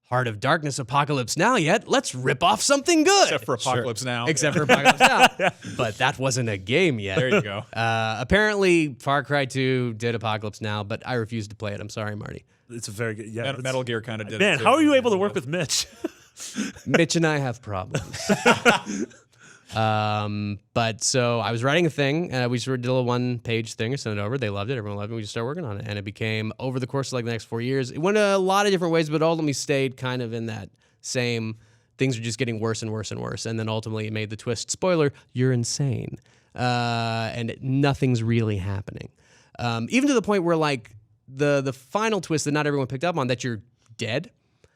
[SPEAKER 3] Heart of Darkness, Apocalypse Now yet. Let's rip off something good.
[SPEAKER 1] Except for Apocalypse Now.
[SPEAKER 3] Except for Apocalypse Now. But that wasn't a game yet.
[SPEAKER 1] There you go.
[SPEAKER 3] Apparently, Far Cry 2 did Apocalypse Now, but I refused to play it. I'm sorry, Marty.
[SPEAKER 4] It's a very good. Yeah,
[SPEAKER 1] Metal Gear kind of did
[SPEAKER 4] man,
[SPEAKER 1] it too.
[SPEAKER 4] how are you able to work with Mitch?
[SPEAKER 3] Mitch and I have problems. But so I was writing a thing, and we just did a little 1-page thing and sent it over. They loved it. Everyone loved it. We just started working on it, and it became over the course of like the next 4 years. It went a lot of different ways, but ultimately stayed kind of in that same. Things are just getting worse and worse and worse, and then ultimately it made the twist. Spoiler: you're insane, and nothing's really happening. Even to the point where like the final twist that not everyone picked up on, that you're dead.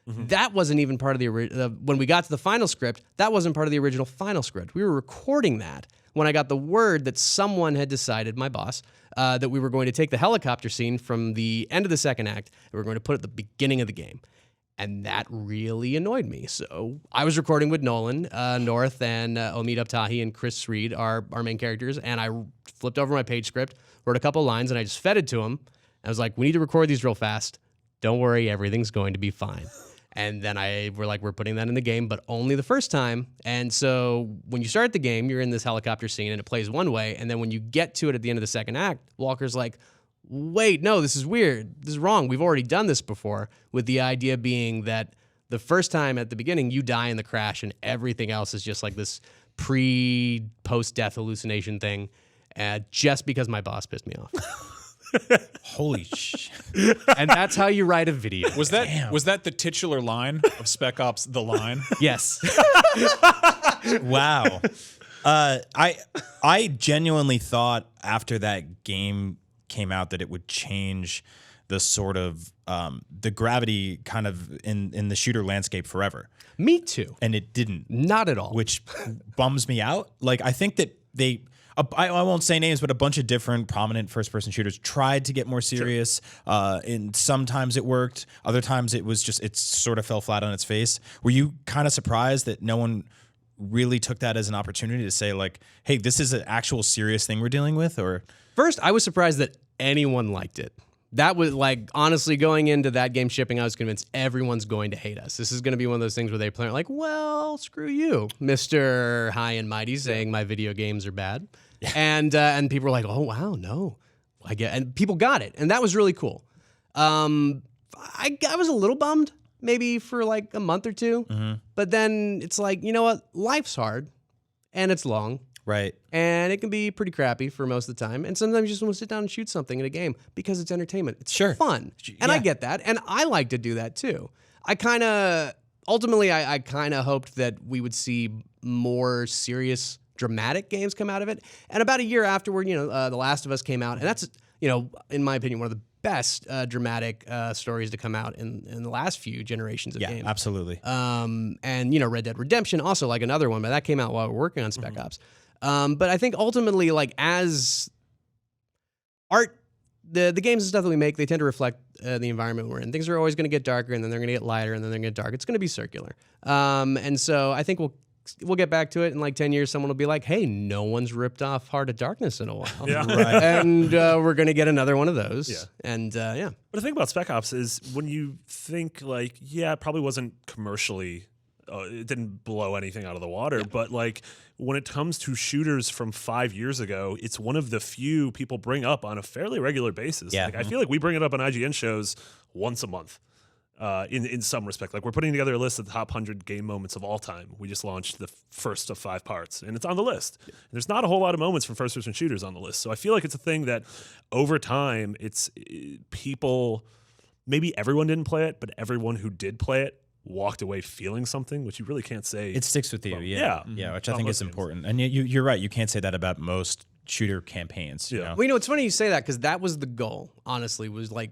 [SPEAKER 3] That wasn't even part of the original. When we got to the final script, that wasn't part of the original final script. We were recording that when I got the word that someone had decided, my boss, that we were going to take the helicopter scene from the end of the second act and we were going to put it at the beginning of the game. And that really annoyed me. So I was recording with Nolan North and Omid Abtahi and Chris Reed, our main characters, and I flipped over my page script, wrote a couple lines, and I just fed it to him. I was like, we need to record these real fast. Don't worry, everything's going to be fine. And then we're putting that in the game, but only the first time. And so when you start the game, you're in this helicopter scene and it plays one way. And then when you get to it at the end of the second act, Walker's like, wait, no, this is weird. This is wrong. We've already done this before, with the idea being that the first time at the beginning, you die in the crash and everything else is just like this post-death hallucination thing, just because my boss pissed me off.
[SPEAKER 2] Holy shit.
[SPEAKER 3] And that's how you write a video.
[SPEAKER 1] Was that the titular line of Spec Ops? The line.
[SPEAKER 3] Yes.
[SPEAKER 2] Wow. I genuinely thought after that game came out that it would change the sort of the gravity kind of in the shooter landscape forever.
[SPEAKER 3] Me too.
[SPEAKER 2] And it didn't.
[SPEAKER 3] Not at all.
[SPEAKER 2] Which bums me out. Like, I think that I won't say names, but a bunch of different prominent first-person shooters tried to get more serious. Sure. And sometimes it worked. Other times it sort of fell flat on its face. Were you kind of surprised that no one really took that as an opportunity to say, like, hey, this is an actual serious thing we're dealing with? Or
[SPEAKER 3] first, I was surprised that anyone liked it. That was like, honestly, going into that game shipping, I was convinced everyone's going to hate us. This is going to be one of those things where they play like, well, screw you, Mr. High and Mighty, saying my video games are bad. Yeah. And people were like, oh, wow, no. I get, and people got it. And that was really cool. I was a little bummed maybe for like a month or two. Mm-hmm. But then it's like, you know what? Life's hard and it's long.
[SPEAKER 2] Right.
[SPEAKER 3] And it can be pretty crappy for most of the time. And sometimes you just want to sit down and shoot something in a game because it's entertainment. It's fun. And I get that. And I like to do that too. I kind of hoped that we would see more serious, dramatic games come out of it. And about a year afterward, The Last of Us came out. And that's, in my opinion, one of the best dramatic stories to come out in the last few generations of games.
[SPEAKER 2] Absolutely.
[SPEAKER 3] And, Red Dead Redemption, also like another one, but that came out while we were working on Spec Ops. But I think ultimately, like, as art, the games and stuff that we make, they tend to reflect the environment we're in. Things are always going to get darker, and then they're going to get lighter, and then they're going to get dark. It's going to be circular. And so I think we'll get back to it in like 10 years. Someone will be like, hey, no one's ripped off Heart of Darkness in a while.
[SPEAKER 4] Yeah.
[SPEAKER 2] Right.
[SPEAKER 3] And we're going to get another one of those. Yeah. And
[SPEAKER 4] But the thing about Spec Ops is when you think like, yeah, it probably wasn't commercially, it didn't blow anything out of the water, but like when it comes to shooters from 5 years ago, it's one of the few people bring up on a fairly regular basis.
[SPEAKER 2] Yeah.
[SPEAKER 4] Like, I feel like we bring it up on IGN shows once a month. In some respect, like we're putting together a list of the top 100 game moments of all time. We just launched the first of 5 parts, and it's on the list. Yeah. There's not a whole lot of moments from first-person shooters on the list, so I feel like it's a thing that over time, people. Maybe everyone didn't play it, but everyone who did play it walked away feeling something, which you really can't say.
[SPEAKER 2] It sticks with you, yeah, which I think is important. And you're right. You can't say that about most shooter campaigns. You know?
[SPEAKER 3] Well, it's funny you say that because that was the goal. Honestly, was like.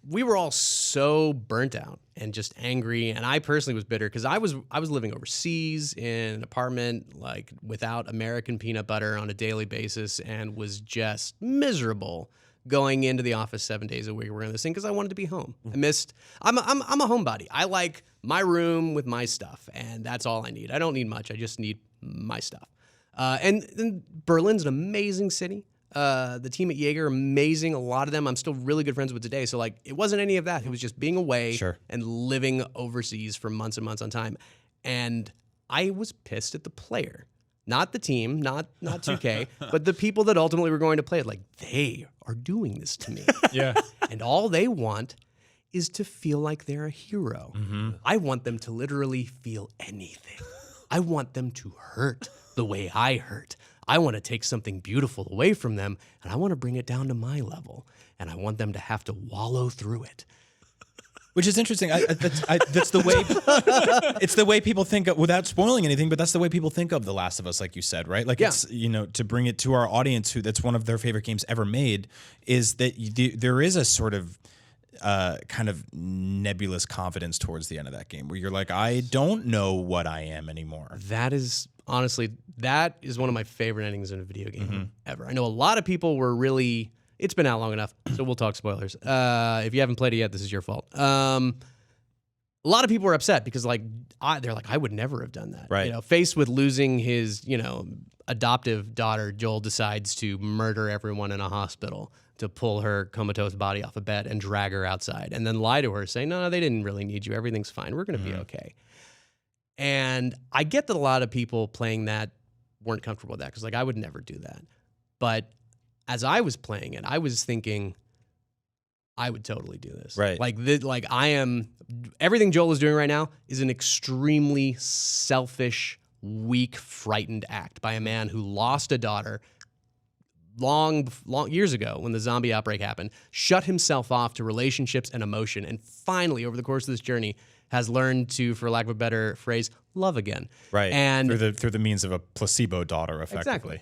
[SPEAKER 3] We were all so burnt out and just angry, and I personally was bitter because I was living overseas in an apartment like without American peanut butter on a daily basis, and was just miserable going into the office 7 days a week working this thing because I wanted to be home. I'm a homebody. I like my room with my stuff, and that's all I need. I don't need much. I just need my stuff. And Berlin's an amazing city. The team at Jaeger, amazing. A lot of them I'm still really good friends with today. So like, it wasn't any of that. It was just being away and living overseas for months and months on time. And I was pissed at the player, not the team, not 2K, but the people that ultimately were going to play it. Like, they are doing this to me.
[SPEAKER 1] Yeah.
[SPEAKER 3] And all they want is to feel like they're a hero. Mm-hmm. I want them to literally feel anything. I want them to hurt the way I hurt. I want to take something beautiful away from them, and I want to bring it down to my level, and I want them to have to wallow through it.
[SPEAKER 2] Which is interesting. That's the way. It's the way people think of, without spoiling anything, but that's the way people think of The Last of Us, like you said, right? Like, it's, to bring it to our audience, that's one of their favorite games ever made, is that there is a sort of kind of nebulous confidence towards the end of that game, where you're like, I don't know what I am anymore.
[SPEAKER 3] That is honestly, that is one of my favorite endings in a video game ever. I know a lot of people were really. It's been out long enough, so we'll talk spoilers. If you haven't played it yet, this is your fault. A lot of people were upset because, they're like, I would never have done that.
[SPEAKER 2] Right.
[SPEAKER 3] Faced with losing his, adoptive daughter, Joel decides to murder everyone in a hospital to pull her comatose body off a bed and drag her outside, and then lie to her, saying, no, they didn't really need you. Everything's fine. We're going to be okay. And I get that a lot of people playing that weren't comfortable with that because, I would never do that. But as I was playing it, I was thinking, I would totally do this.
[SPEAKER 2] Right.
[SPEAKER 3] Everything Joel is doing right now is an extremely selfish, weak, frightened act by a man who lost a daughter long years ago when the zombie outbreak happened, shut himself off to relationships and emotion, and finally, over the course of this journey, has learned to, for lack of a better phrase, love again.
[SPEAKER 2] Right.
[SPEAKER 3] And
[SPEAKER 2] through the means of a placebo daughter, effectively.
[SPEAKER 3] exactly.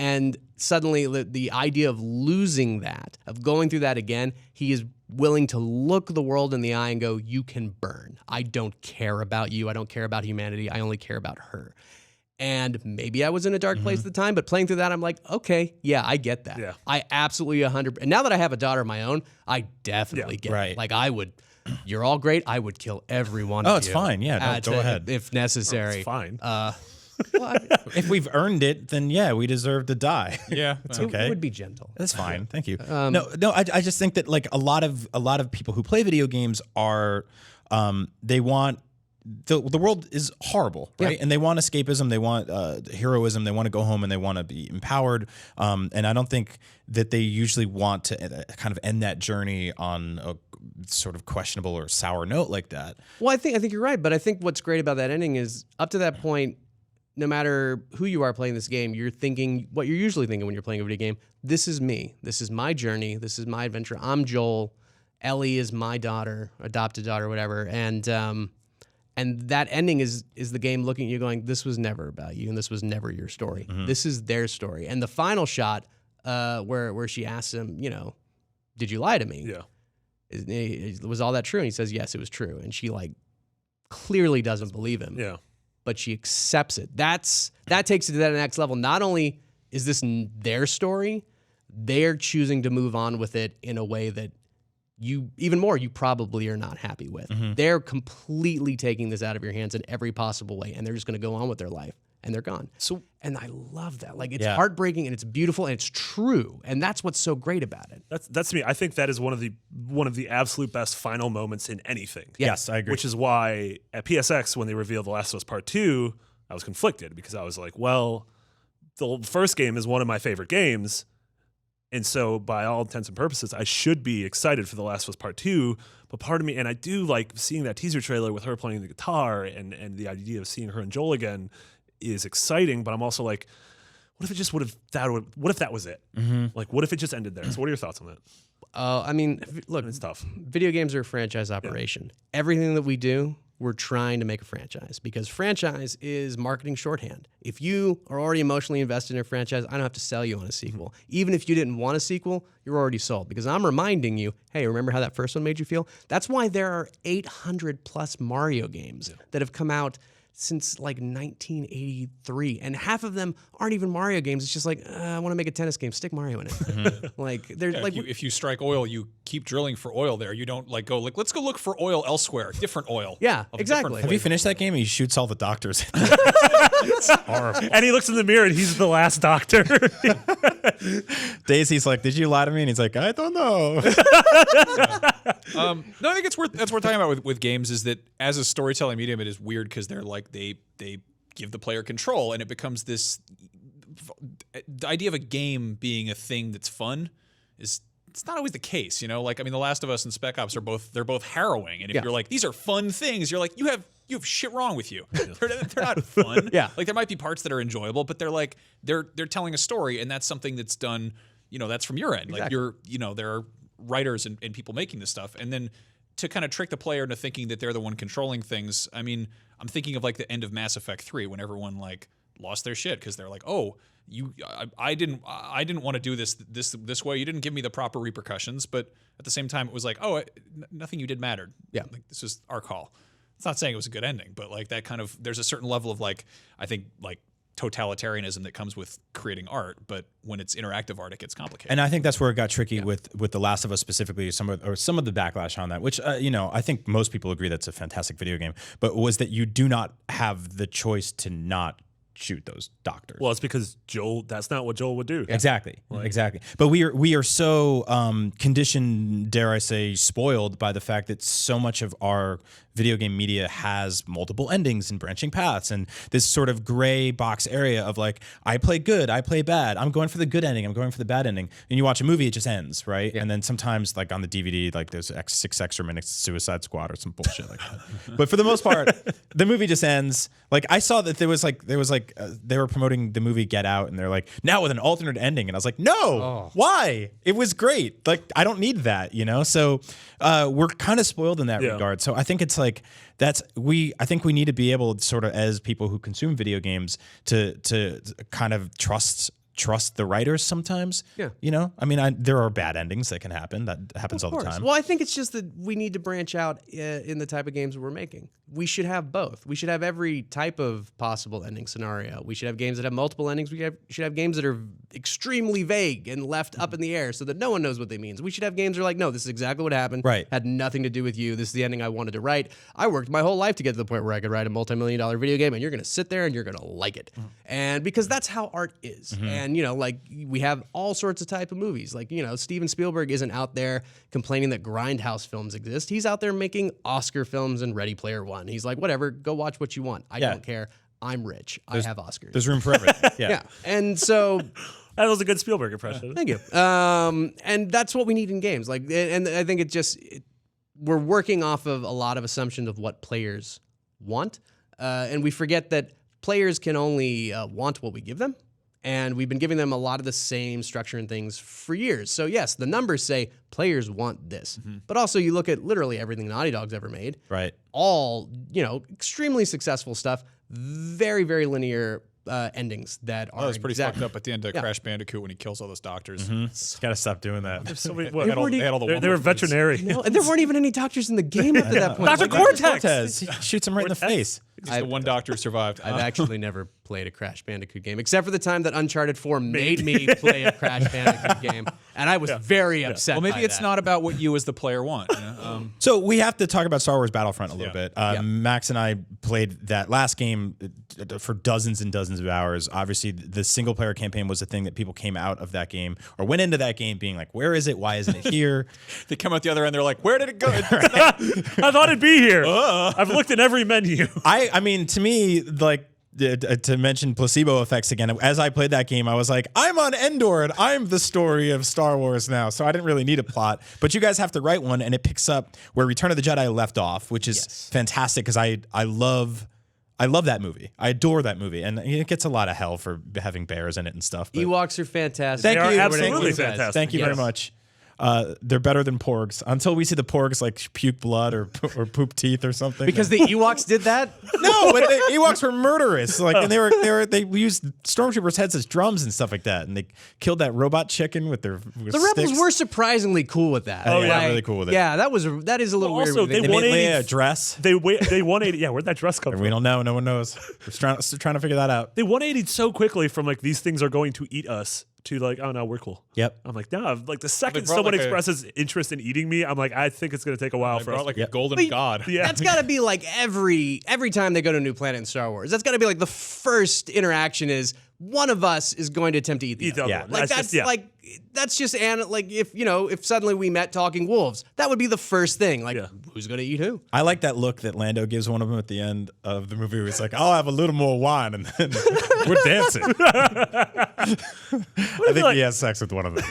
[SPEAKER 3] And suddenly, the idea of losing that, of going through that again, he is willing to look the world in the eye and go, "You can burn. I don't care about you. I don't care about humanity. I only care about her." And maybe I was in a dark place at the time, but playing through that, I'm like, okay, yeah, I get that.
[SPEAKER 4] Yeah.
[SPEAKER 3] I absolutely 100. And now that I have a daughter of my own, I definitely get
[SPEAKER 2] right.
[SPEAKER 3] it. Like I would, you're all great. I would kill every one of you.
[SPEAKER 2] Oh, it's fine. Yeah, go ahead.
[SPEAKER 3] If necessary.
[SPEAKER 4] It's fine.
[SPEAKER 2] If we've earned it, then yeah, we deserve to die.
[SPEAKER 1] Yeah.
[SPEAKER 2] It's
[SPEAKER 3] It
[SPEAKER 2] okay.
[SPEAKER 3] would be gentle.
[SPEAKER 2] That's fine. Thank you. I just think that like a lot of people who play video games are, they want. The world is horrible, right?
[SPEAKER 3] Yeah.
[SPEAKER 2] And they want escapism, they want heroism, they want to go home and they want to be empowered. And I don't think that they usually want to kind of end that journey on a sort of questionable or sour note like that.
[SPEAKER 3] Well, I think you're right, but I think what's great about that ending is up to that point, no matter who you are playing this game, you're thinking what you're usually thinking when you're playing a video game. This is me. This is my journey. This is my adventure. I'm Joel. Ellie is my daughter, adopted daughter, whatever. And that ending is the game looking at you going, this was never about you and this was never your story. This is their story. And the final shot where she asks him, did you lie to me?
[SPEAKER 4] Yeah.
[SPEAKER 3] Was all that true? And he says, yes, it was true. And she like clearly doesn't believe him.
[SPEAKER 4] Yeah.
[SPEAKER 3] But she accepts it. That takes it to that next level. Not only is this their story, they're choosing to move on with it in a way that you probably are not happy with. They're completely taking this out of your hands in every possible way, and they're just going to go on with their life, and they're gone. And I love that. Like, it's heartbreaking, and it's beautiful, and it's true, and that's what's so great about it.
[SPEAKER 4] That's me. I think that is one of the absolute best final moments in anything.
[SPEAKER 2] Yes, I agree.
[SPEAKER 4] Which is why at PSX, when they revealed The Last of Us Part 2, I was conflicted because I was like, well, the first game is one of my favorite games. And so, by all intents and purposes, I should be excited for The Last of Us Part 2. But part of me, and I do like seeing that teaser trailer with her playing the guitar, and the idea of seeing her and Joel again is exciting. But I'm also like, what if that was it? Like, what if it just ended there? So, what are your thoughts on that?
[SPEAKER 3] I mean, look,
[SPEAKER 4] It's tough.
[SPEAKER 3] Video games are a franchise operation. Everything that we do, we're trying to make a franchise because franchise is marketing shorthand. If you are already emotionally invested in a franchise, I don't have to sell you on a sequel. Even if you didn't want a sequel, you're already sold because I'm reminding you, hey, remember how that first one made you feel? That's why there are 800 plus Mario games that have come out since like 1983, and half of them aren't even Mario games. It's just like, I want to make a tennis game, stick Mario in it. Like, there's like,
[SPEAKER 1] if you strike oil, you keep drilling for oil there. You don't like go like, let's go look for oil elsewhere, different oil.
[SPEAKER 3] Yeah,
[SPEAKER 1] of a
[SPEAKER 3] exactly.
[SPEAKER 1] different
[SPEAKER 2] Have you
[SPEAKER 1] flavor.
[SPEAKER 2] finished that game? And he shoots all the doctors.
[SPEAKER 4] It's horrible. And he looks in the mirror and he's the last doctor.
[SPEAKER 2] Daisy's like, "Did you lie to me?" And he's like, "I don't know."
[SPEAKER 1] No, I think that's worth talking about with games is that as a storytelling medium, it is weird because they're like they give the player control, and it becomes this the idea of a game being a thing that's fun is. It's not always the case, Like, I mean, The Last of Us and Spec Ops are both harrowing, and if you're like, these are fun things, you're like, you have shit wrong with you. They're not fun.
[SPEAKER 3] Yeah.
[SPEAKER 1] Like there might be parts that are enjoyable, but they're like they're telling a story, and that's something that's done. That's from your end.
[SPEAKER 3] Exactly.
[SPEAKER 1] Like there are writers and people making this stuff, and then to kind of trick the player into thinking that they're the one controlling things. I mean, I'm thinking of like the end of Mass Effect 3 when everyone like lost their shit because they're like, oh. I didn't want to do this way. You didn't give me the proper repercussions, but at the same time, it was like, nothing you did mattered.
[SPEAKER 3] Yeah,
[SPEAKER 1] like this is our call. It's not saying it was a good ending, but like that kind of there's a certain level of like I think like totalitarianism that comes with creating art, but when it's interactive art, it gets complicated.
[SPEAKER 2] And I think that's where it got tricky with The Last of Us specifically. Some of the backlash on that, which I think most people agree that's a fantastic video game, but was that you do not have the choice to not shoot those doctors.
[SPEAKER 4] Well, it's because that's not what Joel would do.
[SPEAKER 2] Exactly. But we are so conditioned, dare I say, spoiled by the fact that so much of our video game media has multiple endings and branching paths and this sort of gray box area of like, I play good, I play bad, I'm going for the good ending, I'm going for the bad ending. And you watch a movie, it just ends, right? Yeah. And then sometimes like on the DVD, like there's 6 extra minutes Suicide Squad or some bullshit like that. But for the most part, the movie just ends. Like I saw that there was like like they were promoting the movie Get Out, and they're like, now with an alternate ending, and I was like, no, why? It was great. Like I don't need that, you know. So we're kind of spoiled in that regard. So I think it's like I think we need to be able, sort of, as people who consume video games, to kind of trust the writers sometimes.
[SPEAKER 3] Yeah.
[SPEAKER 2] You know, I mean, there are bad endings that can happen. That happens all the time.
[SPEAKER 3] Well, I think it's just that we need to branch out in the type of games we're making. We should have both. We should have every type of possible ending scenario. We should have games that have multiple endings. We should have games that are extremely vague and left up in the air so that no one knows what they mean. We should have games that are like, no, this is exactly what happened.
[SPEAKER 2] Right.
[SPEAKER 3] Had nothing to do with you. This is the ending I wanted to write. I worked my whole life to get to the point where I could write a multi-million-dollar video game, and you're going to sit there and you're going to like it. And because that's how art is. And, you know, like we have all sorts of type of movies. Like, you know, Steven Spielberg isn't out there complaining that grindhouse films exist. He's out there making Oscar films and Ready Player One. He's like, whatever, go watch what you want. I don't care. I'm rich. I have Oscars.
[SPEAKER 2] There's room for everything.
[SPEAKER 3] Yeah. And so
[SPEAKER 4] That was a good Spielberg impression.
[SPEAKER 3] thank you. And that's what we need in games. Like, and I think we're working off of a lot of assumptions of what players want. And we forget that players can only want what we give them. And we've been giving them a lot of the same structure and things for years. So yes, the numbers say players want this. But also you look at literally everything Naughty Dog's ever made.
[SPEAKER 2] Right.
[SPEAKER 3] All, you know, extremely successful stuff, very, very linear endings that are
[SPEAKER 1] That was pretty fucked up at the end of Crash Bandicoot when he kills all those doctors.
[SPEAKER 2] Got to stop doing that.
[SPEAKER 4] So
[SPEAKER 1] They had all the
[SPEAKER 4] they were veterinary.
[SPEAKER 3] No, and there weren't even any doctors in the game up to that point.
[SPEAKER 4] Dr. Cortex!
[SPEAKER 2] He shoots him right in the face.
[SPEAKER 1] Just the one doctor who survived.
[SPEAKER 3] I've actually never played a Crash Bandicoot game, except for the time that Uncharted 4 made me play a Crash Bandicoot game, and I was very upset.
[SPEAKER 1] Well, maybe
[SPEAKER 3] by
[SPEAKER 1] it's
[SPEAKER 3] that.
[SPEAKER 1] not about what you as the player want. You know?
[SPEAKER 2] So we have to talk about Star Wars Battlefront a little bit. Max and I played that last game for dozens and dozens of hours. Obviously, the single player campaign was the thing that people came out of that game or went into that game being like, where is it? Why isn't it here?
[SPEAKER 1] They come out the other end, they're like, where did it go?
[SPEAKER 4] I thought it'd be here. I've looked at every menu.
[SPEAKER 2] I mean, to me, like, to mention placebo effects again, as I played that game, I was like, I'm on Endor and I'm the story of Star Wars now. So I didn't really need a plot, but you guys have to write one, and it picks up where Return of the Jedi left off, which is fantastic because I love that movie. I adore that movie, and it gets a lot of hell for having bears in it and stuff. But
[SPEAKER 3] Ewoks are fantastic.
[SPEAKER 2] Thank
[SPEAKER 4] They
[SPEAKER 2] you.
[SPEAKER 4] are absolutely
[SPEAKER 3] Thank you, guys.
[SPEAKER 4] fantastic.
[SPEAKER 2] Thank you very much. They're better than porgs until we see the porgs like puke blood or poop teeth or something.
[SPEAKER 3] Because the Ewoks did that?
[SPEAKER 2] no, but the Ewoks were murderous. Like, and they used stormtroopers' heads as drums and stuff like that, and they killed that robot chicken with their
[SPEAKER 3] The Rebels were surprissurprisingly cool with that.
[SPEAKER 2] Oh, yeah, really cool with it.
[SPEAKER 3] Yeah, that is a little weird.
[SPEAKER 4] Also,
[SPEAKER 3] when you
[SPEAKER 4] they
[SPEAKER 3] think
[SPEAKER 2] They
[SPEAKER 3] about
[SPEAKER 2] made
[SPEAKER 3] it.
[SPEAKER 2] Leia a dress.
[SPEAKER 4] They 180. Yeah, where'd that dress come
[SPEAKER 2] We
[SPEAKER 4] from?
[SPEAKER 2] don't know. No one knows. We're still trying to figure that out.
[SPEAKER 4] They 180'd so quickly from like these things are going to eat us to like, oh no, we're cool.
[SPEAKER 2] Yep.
[SPEAKER 4] I'm like, no, like the second
[SPEAKER 1] brought
[SPEAKER 4] someone
[SPEAKER 1] like a-
[SPEAKER 4] expresses interest in eating me, I'm like, I think it's gonna take a while
[SPEAKER 1] They
[SPEAKER 4] for us.
[SPEAKER 1] brought like
[SPEAKER 2] Yep.
[SPEAKER 1] a golden
[SPEAKER 3] But
[SPEAKER 1] god.
[SPEAKER 4] Yeah.
[SPEAKER 3] That's got to be like every time they go to a new planet in Star Wars. That's got to be like the first interaction is one of us is going to attempt to eat the
[SPEAKER 4] Eat the
[SPEAKER 3] other.
[SPEAKER 4] other one.
[SPEAKER 3] Like
[SPEAKER 4] That's just- yeah.
[SPEAKER 3] like that's just like if suddenly we met talking wolves, that would be the first thing. Like who's going to eat who?
[SPEAKER 2] I like that look that Lando gives one of them at the end of the movie. Where he's like, "I'll have a little more wine," and then we're dancing. I think
[SPEAKER 4] like-
[SPEAKER 2] he has sex with one of them.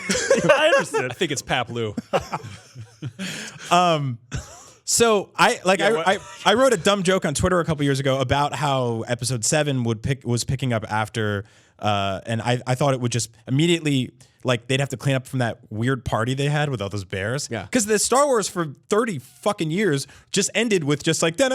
[SPEAKER 4] I understand.
[SPEAKER 1] I think it's Pap Lou.
[SPEAKER 2] So I wrote a dumb joke on Twitter a couple years ago about how Episode 7 was picking up after, and I thought it would just immediately, like, they'd have to clean up from that weird party they had with all those bears.
[SPEAKER 3] Yeah.
[SPEAKER 2] Because the Star Wars for 30 fucking years just ended with just like and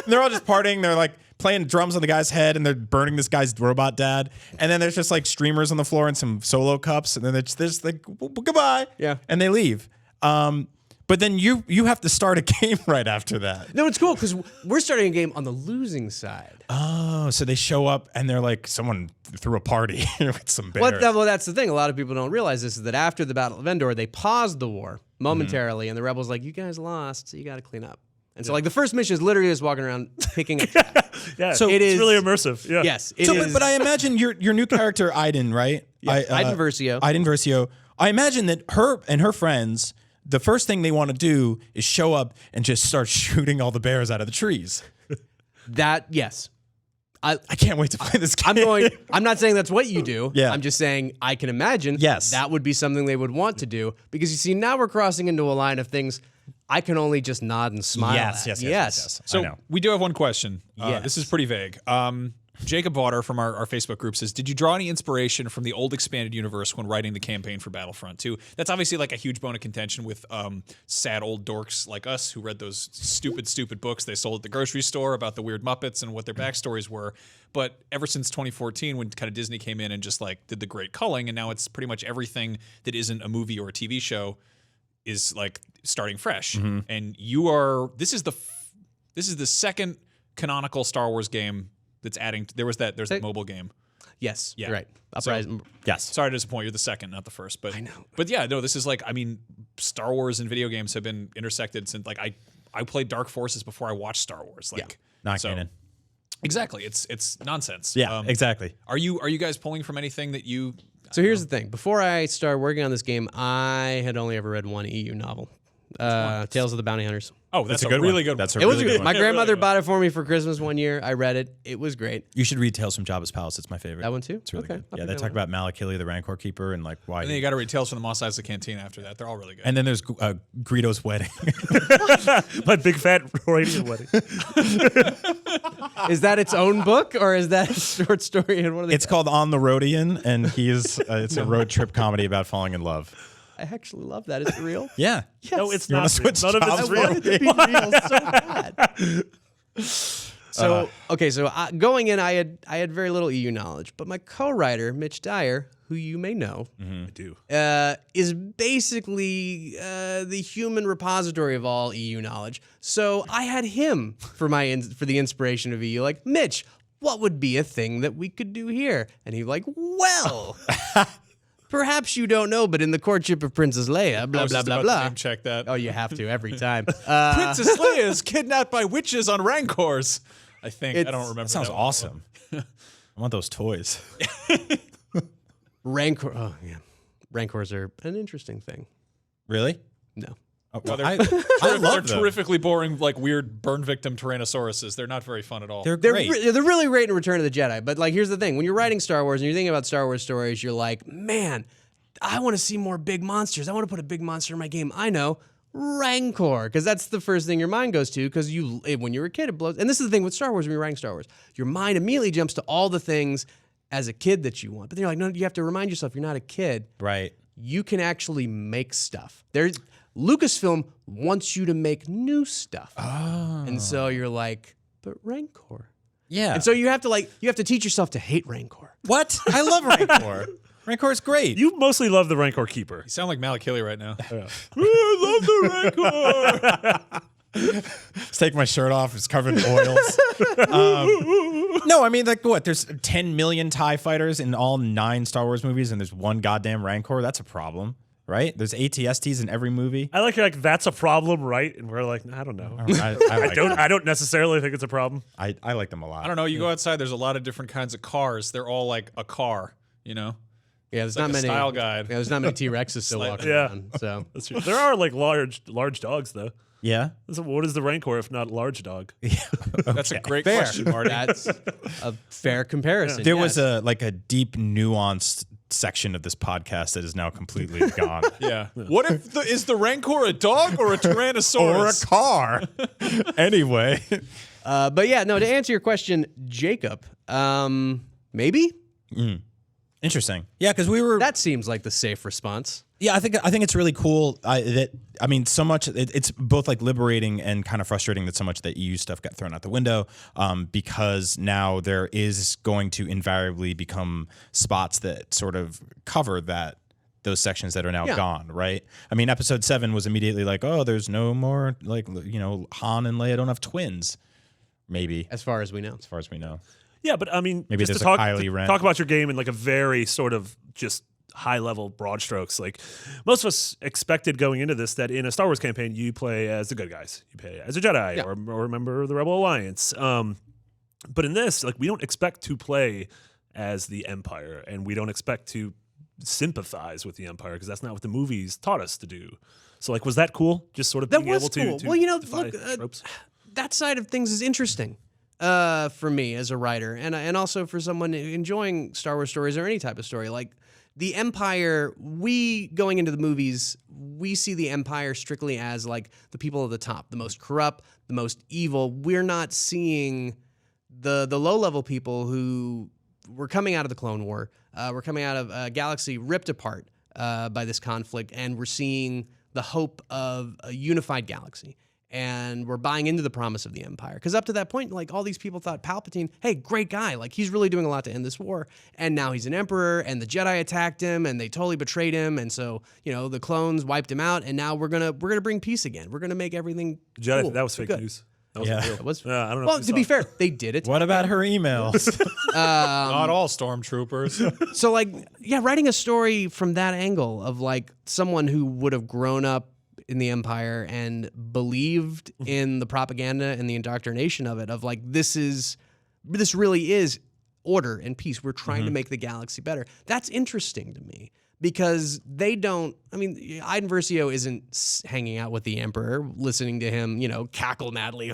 [SPEAKER 2] they're all just partying. They're like playing drums on the guy's head, and they're burning this guy's robot dad. And then there's just like streamers on the floor and some solo cups, and then they're just like goodbye.
[SPEAKER 3] Yeah.
[SPEAKER 2] And they leave. But then you have to start a game right after that.
[SPEAKER 3] No, it's cool because we're starting a game on the losing side.
[SPEAKER 2] Oh, so they show up and they're like, someone threw a party with some bears.
[SPEAKER 3] Well, that's the thing. A lot of people don't realize this is that after the Battle of Endor, they paused the war momentarily, and the rebels like, you guys lost, so you got to clean up. And so, like, the first mission is literally just walking around picking a trap.
[SPEAKER 4] Yeah,
[SPEAKER 2] So
[SPEAKER 4] it's
[SPEAKER 3] is-
[SPEAKER 4] really immersive. Yeah.
[SPEAKER 3] Yes, it
[SPEAKER 2] So,
[SPEAKER 3] is.
[SPEAKER 2] but I imagine your new character, Iden, right?
[SPEAKER 3] Iden Versio.
[SPEAKER 2] Iden Versio. I imagine that her and her friends, the first thing they want to do is show up and just start shooting all the bears out of the trees.
[SPEAKER 3] Yes.
[SPEAKER 2] I can't wait to play this game.
[SPEAKER 3] I'm not saying that's what you do.
[SPEAKER 2] Yeah.
[SPEAKER 3] I'm just saying I can imagine
[SPEAKER 2] Yes.
[SPEAKER 3] that would be something they would want to do because you see now we're crossing into a line of things I can only just nod and smile.
[SPEAKER 2] Yes.
[SPEAKER 1] So
[SPEAKER 2] I know.
[SPEAKER 1] we do have one question.
[SPEAKER 3] Yes.
[SPEAKER 1] This is pretty vague. Jacob Botter from our Facebook group says, did you draw any inspiration from the old expanded universe when writing the campaign for Battlefront II? That's obviously like a huge bone of contention with sad old dorks like us who read those stupid books they sold at the grocery store about the weird Muppets and what their backstories were. But ever since 2014, when kind of Disney came in and just like did the great culling, and now it's pretty much everything that isn't a movie or a TV show is like starting fresh. And this is the second canonical Star Wars game that's adding. There's that mobile game.
[SPEAKER 3] Yes.
[SPEAKER 1] Yeah.
[SPEAKER 3] You're right.
[SPEAKER 1] So-
[SPEAKER 2] Yes.
[SPEAKER 1] Sorry to disappoint. You're the second, not the first. But
[SPEAKER 3] I know.
[SPEAKER 1] But yeah, no. This is like, I mean, Star Wars and video games have been intersected since like I played Dark Forces before I watched Star Wars. Like,
[SPEAKER 2] Not canon.
[SPEAKER 1] Exactly. It's nonsense.
[SPEAKER 2] Yeah, exactly.
[SPEAKER 1] Are you guys pulling from anything that you?
[SPEAKER 3] So here's the thing. Before I started working on this game, I had only ever read one EU novel, Tales of the Bounty Hunters.
[SPEAKER 1] Oh, that's a
[SPEAKER 2] good
[SPEAKER 1] really
[SPEAKER 2] one.
[SPEAKER 1] good.
[SPEAKER 2] That's
[SPEAKER 1] one.
[SPEAKER 2] a
[SPEAKER 3] It was
[SPEAKER 2] really
[SPEAKER 3] good.
[SPEAKER 2] good
[SPEAKER 3] My
[SPEAKER 2] one.
[SPEAKER 3] grandmother bought it for me for Christmas one year. I read it. It was great.
[SPEAKER 2] You should read Tales from Jabba's Palace. It's my favorite.
[SPEAKER 3] That one too?
[SPEAKER 2] It's really
[SPEAKER 3] Okay,
[SPEAKER 2] good.
[SPEAKER 3] I'll
[SPEAKER 2] Yeah,
[SPEAKER 3] pick
[SPEAKER 2] they
[SPEAKER 3] that
[SPEAKER 2] talk
[SPEAKER 3] one
[SPEAKER 2] about Malakili, the Rancor Keeper, and like why.
[SPEAKER 1] And then you got to read Tales from the Mos Eisley Canteen after that. They're all really good.
[SPEAKER 2] And then there's Greedo's wedding.
[SPEAKER 4] My big fat Freudian wedding.
[SPEAKER 3] Is that its own book or is that a short story? And what are they?
[SPEAKER 2] It's called On the Rodian, and he's it's a road trip comedy about falling in love.
[SPEAKER 3] I actually love that. Is it real?
[SPEAKER 2] Yeah.
[SPEAKER 3] Yes.
[SPEAKER 4] No, it's
[SPEAKER 2] You wanna
[SPEAKER 4] not.
[SPEAKER 2] switch
[SPEAKER 4] None of
[SPEAKER 2] jobs?
[SPEAKER 4] it's
[SPEAKER 3] I
[SPEAKER 4] real.
[SPEAKER 3] want it to be real so bad. So going in, I had very little EU knowledge, but my co-writer Mitch Dyer, who you may know,
[SPEAKER 4] I do.
[SPEAKER 3] is basically the human repository of all EU knowledge. So I had him for the inspiration of EU. Like, Mitch, what would be a thing that we could do here? And he's like, well. Perhaps you don't know, but in the courtship of Princess Leia,
[SPEAKER 1] I
[SPEAKER 3] blah,
[SPEAKER 1] was
[SPEAKER 3] blah,
[SPEAKER 1] just
[SPEAKER 3] blah,
[SPEAKER 1] about
[SPEAKER 3] blah.
[SPEAKER 1] to name check that.
[SPEAKER 3] Oh, you have to every time.
[SPEAKER 1] Princess Leia is kidnapped by witches on Rancors. I think I don't remember.
[SPEAKER 2] That sounds
[SPEAKER 1] one.
[SPEAKER 2] awesome. I want those toys.
[SPEAKER 3] Rancor. Oh, yeah. Rancors are an interesting thing.
[SPEAKER 2] Really?
[SPEAKER 3] No.
[SPEAKER 2] Oh,
[SPEAKER 1] No,
[SPEAKER 2] well,
[SPEAKER 1] they're
[SPEAKER 2] I love them.
[SPEAKER 1] terrifically boring, like weird burn victim Tyrannosauruses. They're not very fun at all.
[SPEAKER 2] They're
[SPEAKER 3] They're,
[SPEAKER 2] great.
[SPEAKER 3] they're really great in Return of the Jedi. But like, here's the thing: when you're writing Star Wars and you're thinking about Star Wars stories, you're like, man, I want to see more big monsters. I want to put a big monster in my game. I know, Rancor, because that's the first thing your mind goes to. Because when you're a kid, it blows. And this is the thing with Star Wars: when you're writing Star Wars, your mind immediately jumps to all the things as a kid that you want. But then you're like, no, you have to remind yourself you're not a kid.
[SPEAKER 2] Right.
[SPEAKER 3] You can actually make stuff. Lucasfilm wants you to make new stuff. Oh. And so you're like, but Rancor.
[SPEAKER 2] Yeah.
[SPEAKER 3] And so you have to teach yourself to hate Rancor.
[SPEAKER 2] What? I love Rancor. Rancor's great.
[SPEAKER 4] You mostly love the Rancor Keeper.
[SPEAKER 1] You sound like Malakili right now.
[SPEAKER 2] I love the Rancor. Let's take my shirt off. It's covered in oils. No, I mean, like, what? There's 10 million TIE fighters in all 9 Star Wars movies, and there's one goddamn Rancor. That's a problem, right? There's ATSTs in every movie.
[SPEAKER 4] I like that's a problem, right? And we're like, I don't know. I don't necessarily think it's a problem.
[SPEAKER 2] I like them a lot.
[SPEAKER 1] I don't know. You go outside. There's a lot of different kinds of cars. They're all like a car. You know.
[SPEAKER 3] Yeah, there's
[SPEAKER 1] like
[SPEAKER 3] not
[SPEAKER 1] a
[SPEAKER 3] many
[SPEAKER 1] style guide.
[SPEAKER 3] Yeah, there's not many T-Rexes still walking
[SPEAKER 4] Yeah.
[SPEAKER 3] around. So
[SPEAKER 4] That's true. There are like large dogs though.
[SPEAKER 2] Yeah.
[SPEAKER 4] So what is the Rancor if not large dog?
[SPEAKER 1] That's a great question, Marty.
[SPEAKER 3] that's a fair comparison.
[SPEAKER 2] There
[SPEAKER 3] yes.
[SPEAKER 2] was a deep, nuanced section of this podcast that is now completely gone.
[SPEAKER 1] Yeah. What if is the Rancor a dog or a
[SPEAKER 2] Or a
[SPEAKER 1] Tyrannosaurus?
[SPEAKER 2] car. Anyway.
[SPEAKER 3] But yeah, no. To answer your question, Jacob, maybe
[SPEAKER 2] Interesting. Yeah, because we were.
[SPEAKER 3] that seems like the safe response.
[SPEAKER 2] Yeah, I think it's really cool. So much it's both like liberating and kind of frustrating that so much of that EU stuff got thrown out the window, because now there is going to invariably become spots that sort of cover those sections that are now gone, right? I mean, episode 7 was immediately like, oh, there's no more, like, Han and Leia don't have twins, maybe,
[SPEAKER 3] As far as we know.
[SPEAKER 2] as far as we know.
[SPEAKER 4] Yeah, but I mean,
[SPEAKER 2] Maybe
[SPEAKER 4] just
[SPEAKER 2] there's
[SPEAKER 4] to
[SPEAKER 2] a Kylie Ren.
[SPEAKER 4] talk about your game in like a very sort of just high level, broad strokes. Like most of us expected going into this that in a Star Wars campaign you play as the good guys, you play as a Jedi or a member of the Rebel Alliance. But in this, like, we don't expect to play as the Empire, and we don't expect to sympathize with the Empire because that's not what the movies taught us to do. So, like, was that cool? Just sort of
[SPEAKER 3] That
[SPEAKER 4] being
[SPEAKER 3] was
[SPEAKER 4] able
[SPEAKER 3] cool.
[SPEAKER 4] to
[SPEAKER 3] Well,
[SPEAKER 4] defy
[SPEAKER 3] look,
[SPEAKER 4] tropes.
[SPEAKER 3] that side of things is interesting for me as a writer, and also for someone enjoying Star Wars stories or any type of story. Like, the Empire, going into the movies, we see the Empire strictly as like the people at the top, the most corrupt, the most evil. We're not seeing the low-level people who were coming out of the Clone War. We're coming out of a galaxy ripped apart by this conflict, and we're seeing the hope of a unified galaxy. And we're buying into the promise of the Empire. Because up to that point, like, all these people thought Palpatine, hey, great guy. Like, he's really doing a lot to end this war. And now he's an emperor, and the Jedi attacked him, and they totally betrayed him. And so, you know, the clones wiped him out, and now we're gonna bring peace again. We're gonna make everything
[SPEAKER 4] Jedi,
[SPEAKER 3] cool.
[SPEAKER 4] that was fake
[SPEAKER 3] Good.
[SPEAKER 4] news. That wasn't real.
[SPEAKER 3] It was.
[SPEAKER 4] I don't know.
[SPEAKER 3] Well,
[SPEAKER 4] if
[SPEAKER 3] to be fair, they did it.
[SPEAKER 2] What about her emails?
[SPEAKER 1] Not all stormtroopers.
[SPEAKER 3] So, like, yeah, writing a story from that angle of, like, someone who would have grown up in the Empire and believed in the propaganda and the indoctrination of it, of like, this really is order and peace. We're trying to make the galaxy better. That's interesting to me because Iden Versio isn't hanging out with the Emperor, listening to him, you know, cackle madly,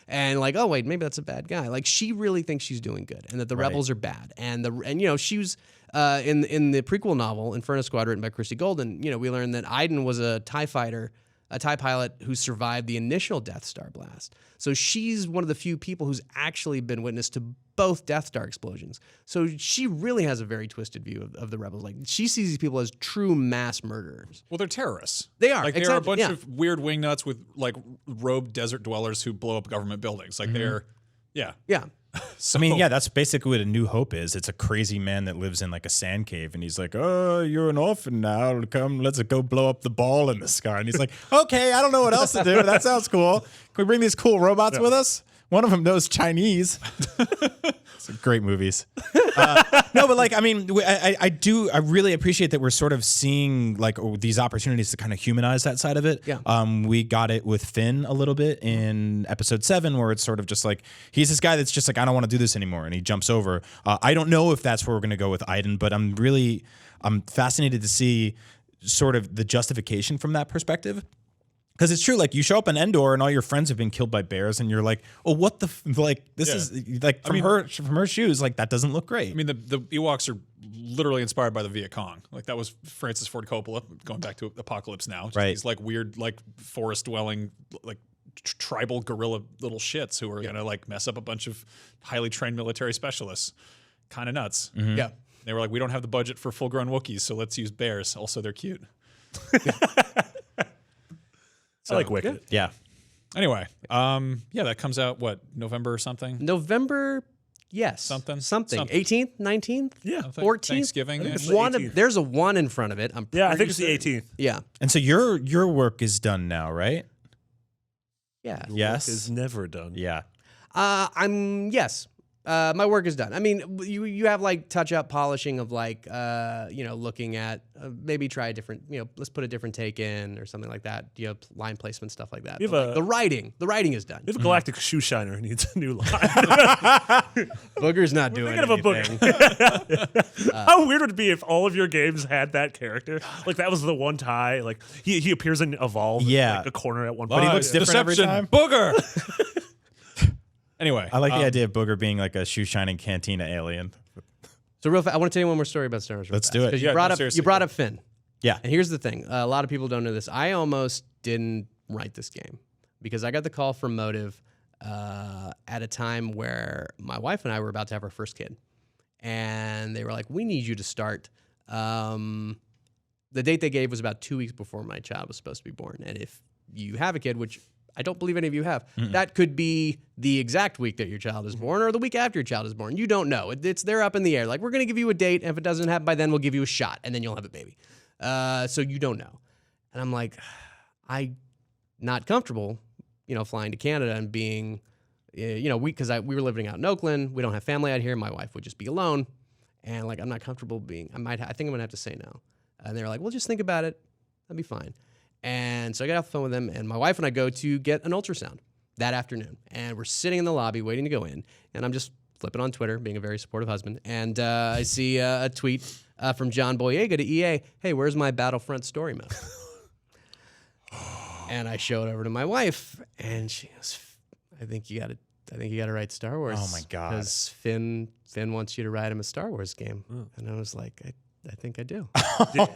[SPEAKER 3] and like, oh wait, maybe that's a bad guy. Like, she really thinks she's doing good and that the rebels are bad. And you know, she was in the prequel novel Inferno Squad, written by Christy Golden. You know, we learned that Iden was a TIE fighter, a TIE pilot who survived the initial Death Star blast. So she's one of the few people who's actually been witness to both Death Star explosions. So she really has a very twisted view of the rebels. Like, she sees these people as true mass murderers.
[SPEAKER 1] Well, they're terrorists.
[SPEAKER 3] They are.
[SPEAKER 1] Like, they are a bunch
[SPEAKER 3] yeah.
[SPEAKER 1] of weird wingnuts with like robed desert dwellers who blow up government buildings. Like they're, yeah.
[SPEAKER 3] Yeah.
[SPEAKER 1] So,
[SPEAKER 2] I mean, yeah, that's basically what A New Hope is. It's a crazy man that lives in like a sand cave, and he's like, "Oh, you're an orphan now. Come, let's go blow up the ball in the sky." And he's like, "Okay, I don't know what else to do. That sounds cool. Can we bring these cool robots with us?" One of them knows Chinese. Some great movies. No, but like, I mean, I really appreciate that we're sort of seeing like these opportunities to kind of humanize that side of it.
[SPEAKER 3] Yeah.
[SPEAKER 2] We got it with Finn a little bit in episode 7, where it's sort of just like, he's this guy that's just like, I don't want to do this anymore. And he jumps over. I don't know if that's where we're going to go with Iden, but I'm fascinated to see sort of the justification from that perspective. Because it's true, like, you show up in Endor and all your friends have been killed by bears, and you're like, "Oh, what the like? This is like from her shoes, like that doesn't look great."
[SPEAKER 1] I mean, the Ewoks are literally inspired by the Viet Cong. Like, that was Francis Ford Coppola, going back to Apocalypse Now. Just
[SPEAKER 2] right?
[SPEAKER 1] These like weird, like forest dwelling, like tribal guerrilla little shits who are gonna like mess up a bunch of highly trained military specialists. Kind of nuts.
[SPEAKER 2] Mm-hmm.
[SPEAKER 3] Yeah.
[SPEAKER 1] They were like, we don't have the budget for full-grown Wookiees, so let's use bears. Also, they're cute.
[SPEAKER 4] I like Wicked.
[SPEAKER 2] Yeah.
[SPEAKER 1] Anyway, yeah, that comes out what, November or something?
[SPEAKER 3] November, yes.
[SPEAKER 1] Something.
[SPEAKER 3] 18th, 19th?
[SPEAKER 4] Yeah.
[SPEAKER 3] 14th?
[SPEAKER 1] Thanksgiving.
[SPEAKER 4] think it's
[SPEAKER 1] ish.
[SPEAKER 4] the
[SPEAKER 3] One
[SPEAKER 4] 18th.
[SPEAKER 3] there's a 1 in front of it. I'm
[SPEAKER 4] Yeah, I think
[SPEAKER 3] pretty
[SPEAKER 4] it's the
[SPEAKER 3] certain.
[SPEAKER 4] 18th.
[SPEAKER 3] Yeah.
[SPEAKER 2] And so your work is done now, right?
[SPEAKER 3] Yeah.
[SPEAKER 2] Yes.
[SPEAKER 4] Is never done.
[SPEAKER 2] Yeah.
[SPEAKER 3] Yes. My work is done. I mean, you have like touch up polishing of like, you know, looking at maybe try a different, you know, let's put a different take in or something like that. You know, line placement, stuff like that.
[SPEAKER 4] You have
[SPEAKER 3] But, like, the writing is done.
[SPEAKER 4] We have a galactic shoe shiner who needs a new line.
[SPEAKER 3] Booger's not doing
[SPEAKER 4] Thinking of a
[SPEAKER 3] anything.
[SPEAKER 4] Booger. How weird would it be if all of your games had that character? Like, that was the one tie. Like, he appears in Evolve.
[SPEAKER 2] Yeah.
[SPEAKER 4] In, like, a corner at one
[SPEAKER 2] But he
[SPEAKER 4] point.
[SPEAKER 2] looks different every
[SPEAKER 1] Deception.
[SPEAKER 2] time.
[SPEAKER 1] Booger. Anyway,
[SPEAKER 2] I like the idea of Booger being like a shoe shining cantina alien.
[SPEAKER 3] So real fast, I want to tell you one more story about Star Wars.
[SPEAKER 2] Let's do it.
[SPEAKER 3] Because
[SPEAKER 1] Yeah,
[SPEAKER 3] you brought
[SPEAKER 1] no,
[SPEAKER 3] up
[SPEAKER 1] seriously,
[SPEAKER 3] you brought up Finn.
[SPEAKER 2] Yeah.
[SPEAKER 3] And here's the thing: a lot of people don't know this. I almost didn't write this game because I got the call from Motive at a time where my wife and I were about to have our first kid, and they were like, "We need you to start." The date they gave was about 2 weeks before my child was supposed to be born, and if you have a kid, which I don't believe any of you have, that could be the exact week that your child is born or the week after your child is born. You don't know. They're up in the air. Like, we're going to give you a date, and if it doesn't happen by then, we'll give you a shot, and then you'll have a baby. So you don't know. And I'm like, I'm not comfortable, you know, flying to Canada and being, you know, because we were living out in Oakland. We don't have family out here. My wife would just be alone. And, like, I'm not comfortable being, I think I'm going to have to say no. And they were like, well, just think about it. That'd be fine. And so I got off the phone with them, and my wife and I go to get an ultrasound that afternoon. And we're sitting in the lobby waiting to go in. And I'm just flipping on Twitter, being a very supportive husband. And I see a tweet from John Boyega to EA, hey, where's my Battlefront story mode? And I show it over to my wife, and she goes, I think you got to write Star Wars.
[SPEAKER 2] Oh, my God.
[SPEAKER 3] Because Finn wants you to write him a Star Wars game. And I was like, I think I do.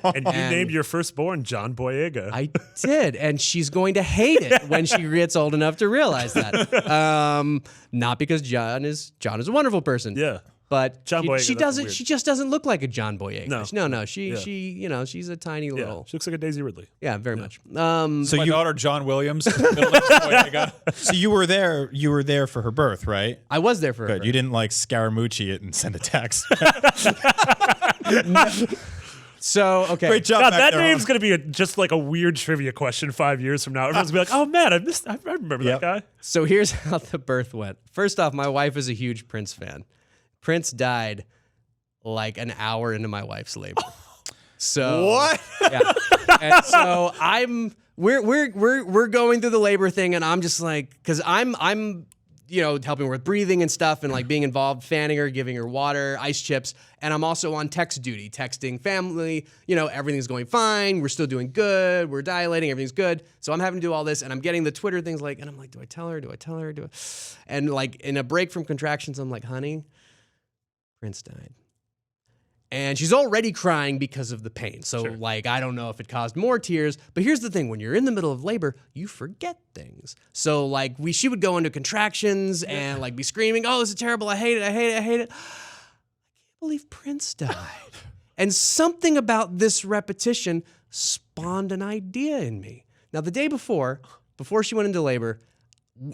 [SPEAKER 4] And you named your firstborn John Boyega.
[SPEAKER 3] I did, and she's going to hate it when she gets old enough to realize that. Not because John is a wonderful person.
[SPEAKER 4] Yeah.
[SPEAKER 3] But
[SPEAKER 4] John Boyega,
[SPEAKER 3] she
[SPEAKER 4] that's
[SPEAKER 3] doesn't.
[SPEAKER 4] weird.
[SPEAKER 3] She just doesn't look like a John Boyega. No. She she's a tiny
[SPEAKER 4] Yeah.
[SPEAKER 3] little.
[SPEAKER 4] She looks like a Daisy Ridley.
[SPEAKER 3] Yeah, very much.
[SPEAKER 1] So my daughter John Williams. Middle name's Boyega.
[SPEAKER 2] So you were there. You were there for her birth, right?
[SPEAKER 3] I was there for her.
[SPEAKER 2] Good. You didn't like Scaramucci it and send a text.
[SPEAKER 3] So okay,
[SPEAKER 2] Great job.
[SPEAKER 4] God,
[SPEAKER 2] back
[SPEAKER 4] that
[SPEAKER 2] there,
[SPEAKER 4] name's
[SPEAKER 2] huh?
[SPEAKER 4] going to be just like a weird trivia question 5 years from now. Everyone's going to be like, oh man, I remember that guy.
[SPEAKER 3] So here's how the birth went. First off, my wife is a huge Prince fan. Prince died like an hour into my wife's labor. So
[SPEAKER 2] What?
[SPEAKER 3] Yeah. And so we're going through the labor thing, and I'm just like, because I'm helping her with breathing and stuff, and like being involved, fanning her, giving her water, ice chips, and I'm also on text duty, texting family. Everything's going fine. We're still doing good. We're dilating. Everything's good. So I'm having to do all this, and I'm getting the Twitter things and I'm like, do I tell her? And like in a break from contractions, I'm like, honey, Prince died. And she's already crying because of the pain. So, like, I don't know if it caused more tears. But here's the thing. When you're in the middle of labor, you forget things. So, like, she would go into contractions and, like, be screaming, oh, this is terrible. I hate it. I can't believe Prince died. And something about this repetition spawned an idea in me. Now, the day before she went into labor,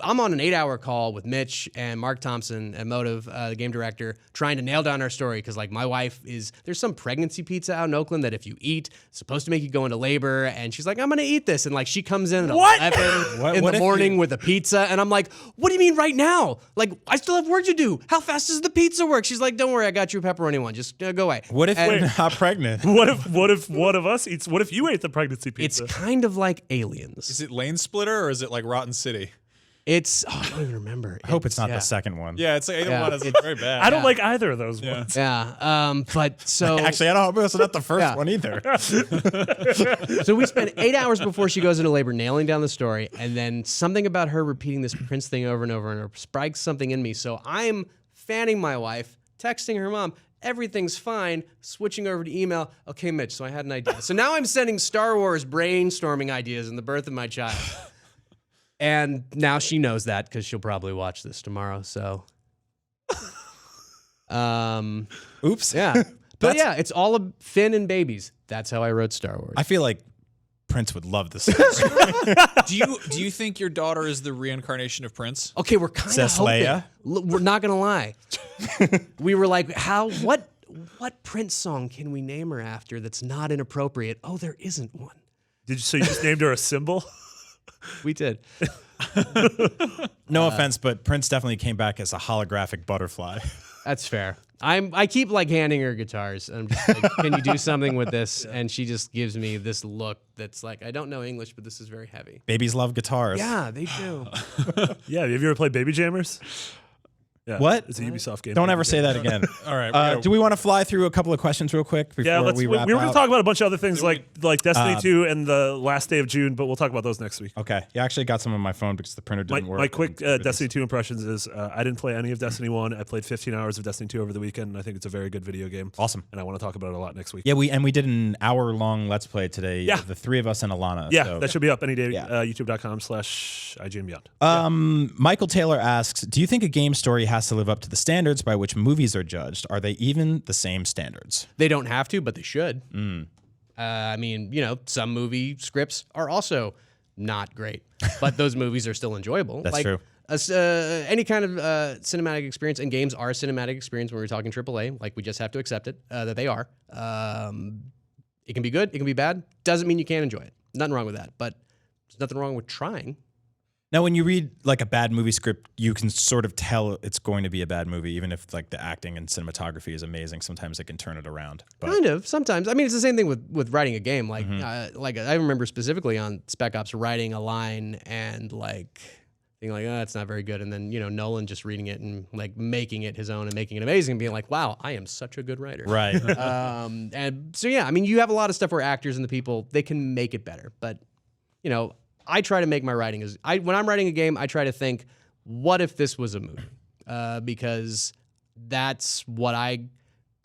[SPEAKER 3] I'm on an 8-hour call with Mitch and Mark Thompson and Motive, the game director, trying to nail down our story because, like, my wife there's some pregnancy pizza out in Oakland that if you eat, it's supposed to make you go into labor, and she's like, I'm gonna eat this, and like she comes in at 11 in the morning with a pizza, and I'm like, what do you mean right now? Like, I still have work to do. How fast does the pizza work? She's like, don't worry, I got you a pepperoni one. Just go away.
[SPEAKER 2] What if you're not pregnant?
[SPEAKER 4] What if one of us eats? What if you ate the pregnancy pizza?
[SPEAKER 3] It's kind of like Aliens.
[SPEAKER 1] Is it Lane Splitter or is it like Rotten City?
[SPEAKER 3] I don't even remember.
[SPEAKER 2] I hope it's not the second one.
[SPEAKER 1] Yeah, it's like one is very bad.
[SPEAKER 4] I don't like either of those ones.
[SPEAKER 3] Yeah. But so
[SPEAKER 2] Actually, I don't hope it's not the first one either.
[SPEAKER 3] So we spent 8 hours before she goes into labor nailing down the story, and then something about her repeating this Prince thing over and over and over spikes something in me. So I'm fanning my wife, texting her mom. Everything's fine. Switching over to email. Okay, Mitch, so I had an idea. So now I'm sending Star Wars brainstorming ideas in the birth of my child. And now she knows that because she'll probably watch this tomorrow. So,
[SPEAKER 2] Oops.
[SPEAKER 3] yeah. But yeah, it's all Finn and babies. That's how I wrote Star Wars.
[SPEAKER 2] I feel like Prince would love this.
[SPEAKER 1] Do you think your daughter is the reincarnation of Prince?
[SPEAKER 3] Okay, we're kind of
[SPEAKER 2] Says
[SPEAKER 3] hoping.
[SPEAKER 2] Leia.
[SPEAKER 3] We're not gonna lie. We were like, what Prince song can we name her after that's not inappropriate? Oh, there isn't one.
[SPEAKER 4] So you just named her a symbol?
[SPEAKER 3] We did.
[SPEAKER 2] No offense, but Prince definitely came back as a holographic butterfly.
[SPEAKER 3] That's fair. I keep like handing her guitars. And I'm just like, can you do something with this? And she just gives me this look that's like, I don't know English, but this is very heavy.
[SPEAKER 2] Babies love guitars.
[SPEAKER 3] Yeah, they do.
[SPEAKER 4] Yeah. Have you ever played Baby Jammers? Yeah,
[SPEAKER 2] What?
[SPEAKER 4] It's a Ubisoft game.
[SPEAKER 2] Don't ever say that again.
[SPEAKER 1] All right.
[SPEAKER 2] Do we want to fly through a couple of questions real quick before
[SPEAKER 4] Yeah,
[SPEAKER 2] we
[SPEAKER 4] we
[SPEAKER 2] wrap
[SPEAKER 4] were going
[SPEAKER 2] out?
[SPEAKER 4] to talk about a bunch of other things like Destiny 2 and the last day of June, but we'll talk about those next week.
[SPEAKER 2] Okay. Yeah, I actually got some on my phone because the printer didn't work.
[SPEAKER 4] My quick Destiny 2 impressions is I didn't play any of Destiny 1. I played 15 hours of Destiny 2 over the weekend, and I think it's a very good video game.
[SPEAKER 2] Awesome.
[SPEAKER 4] And I want to talk about it a lot next week.
[SPEAKER 2] Yeah, we did an hour-long Let's Play today.
[SPEAKER 4] Yeah.
[SPEAKER 2] The three of us and Alana.
[SPEAKER 4] Yeah,
[SPEAKER 2] so.
[SPEAKER 4] that should be up any day.
[SPEAKER 2] Yeah.
[SPEAKER 4] YouTube.com/IGN Beyond.
[SPEAKER 2] Michael Taylor asks, do you think a game story has to live up to the standards by which movies are judged? Are they even the same standards?
[SPEAKER 3] They don't have to, but they should. I mean, some movie scripts are also not great, but those movies are still enjoyable.
[SPEAKER 2] That's true.
[SPEAKER 3] Any kind of cinematic experience, and games are a cinematic experience when we're talking AAA. Like, we just have to accept it, that they are. It can be good, it can be bad. Doesn't mean you can't enjoy it. Nothing wrong with that, but there's nothing wrong with trying.
[SPEAKER 2] Now, when you read like a bad movie script, you can sort of tell it's going to be a bad movie, even if like the acting and cinematography is amazing. Sometimes it can turn it around. But
[SPEAKER 3] Kind of, sometimes. I mean, it's the same thing with writing a game. Like, I remember specifically on Spec Ops writing a line and like being like, oh, that's not very good. And then, Nolan just reading it and like making it his own and making it amazing and being like, wow, I am such a good writer.
[SPEAKER 2] right.
[SPEAKER 3] And so, yeah, I mean, you have a lot of stuff where actors and the people, they can make it better. But, I try to make my writing when I'm writing a game, I try to think, what if this was a movie? Because that's what I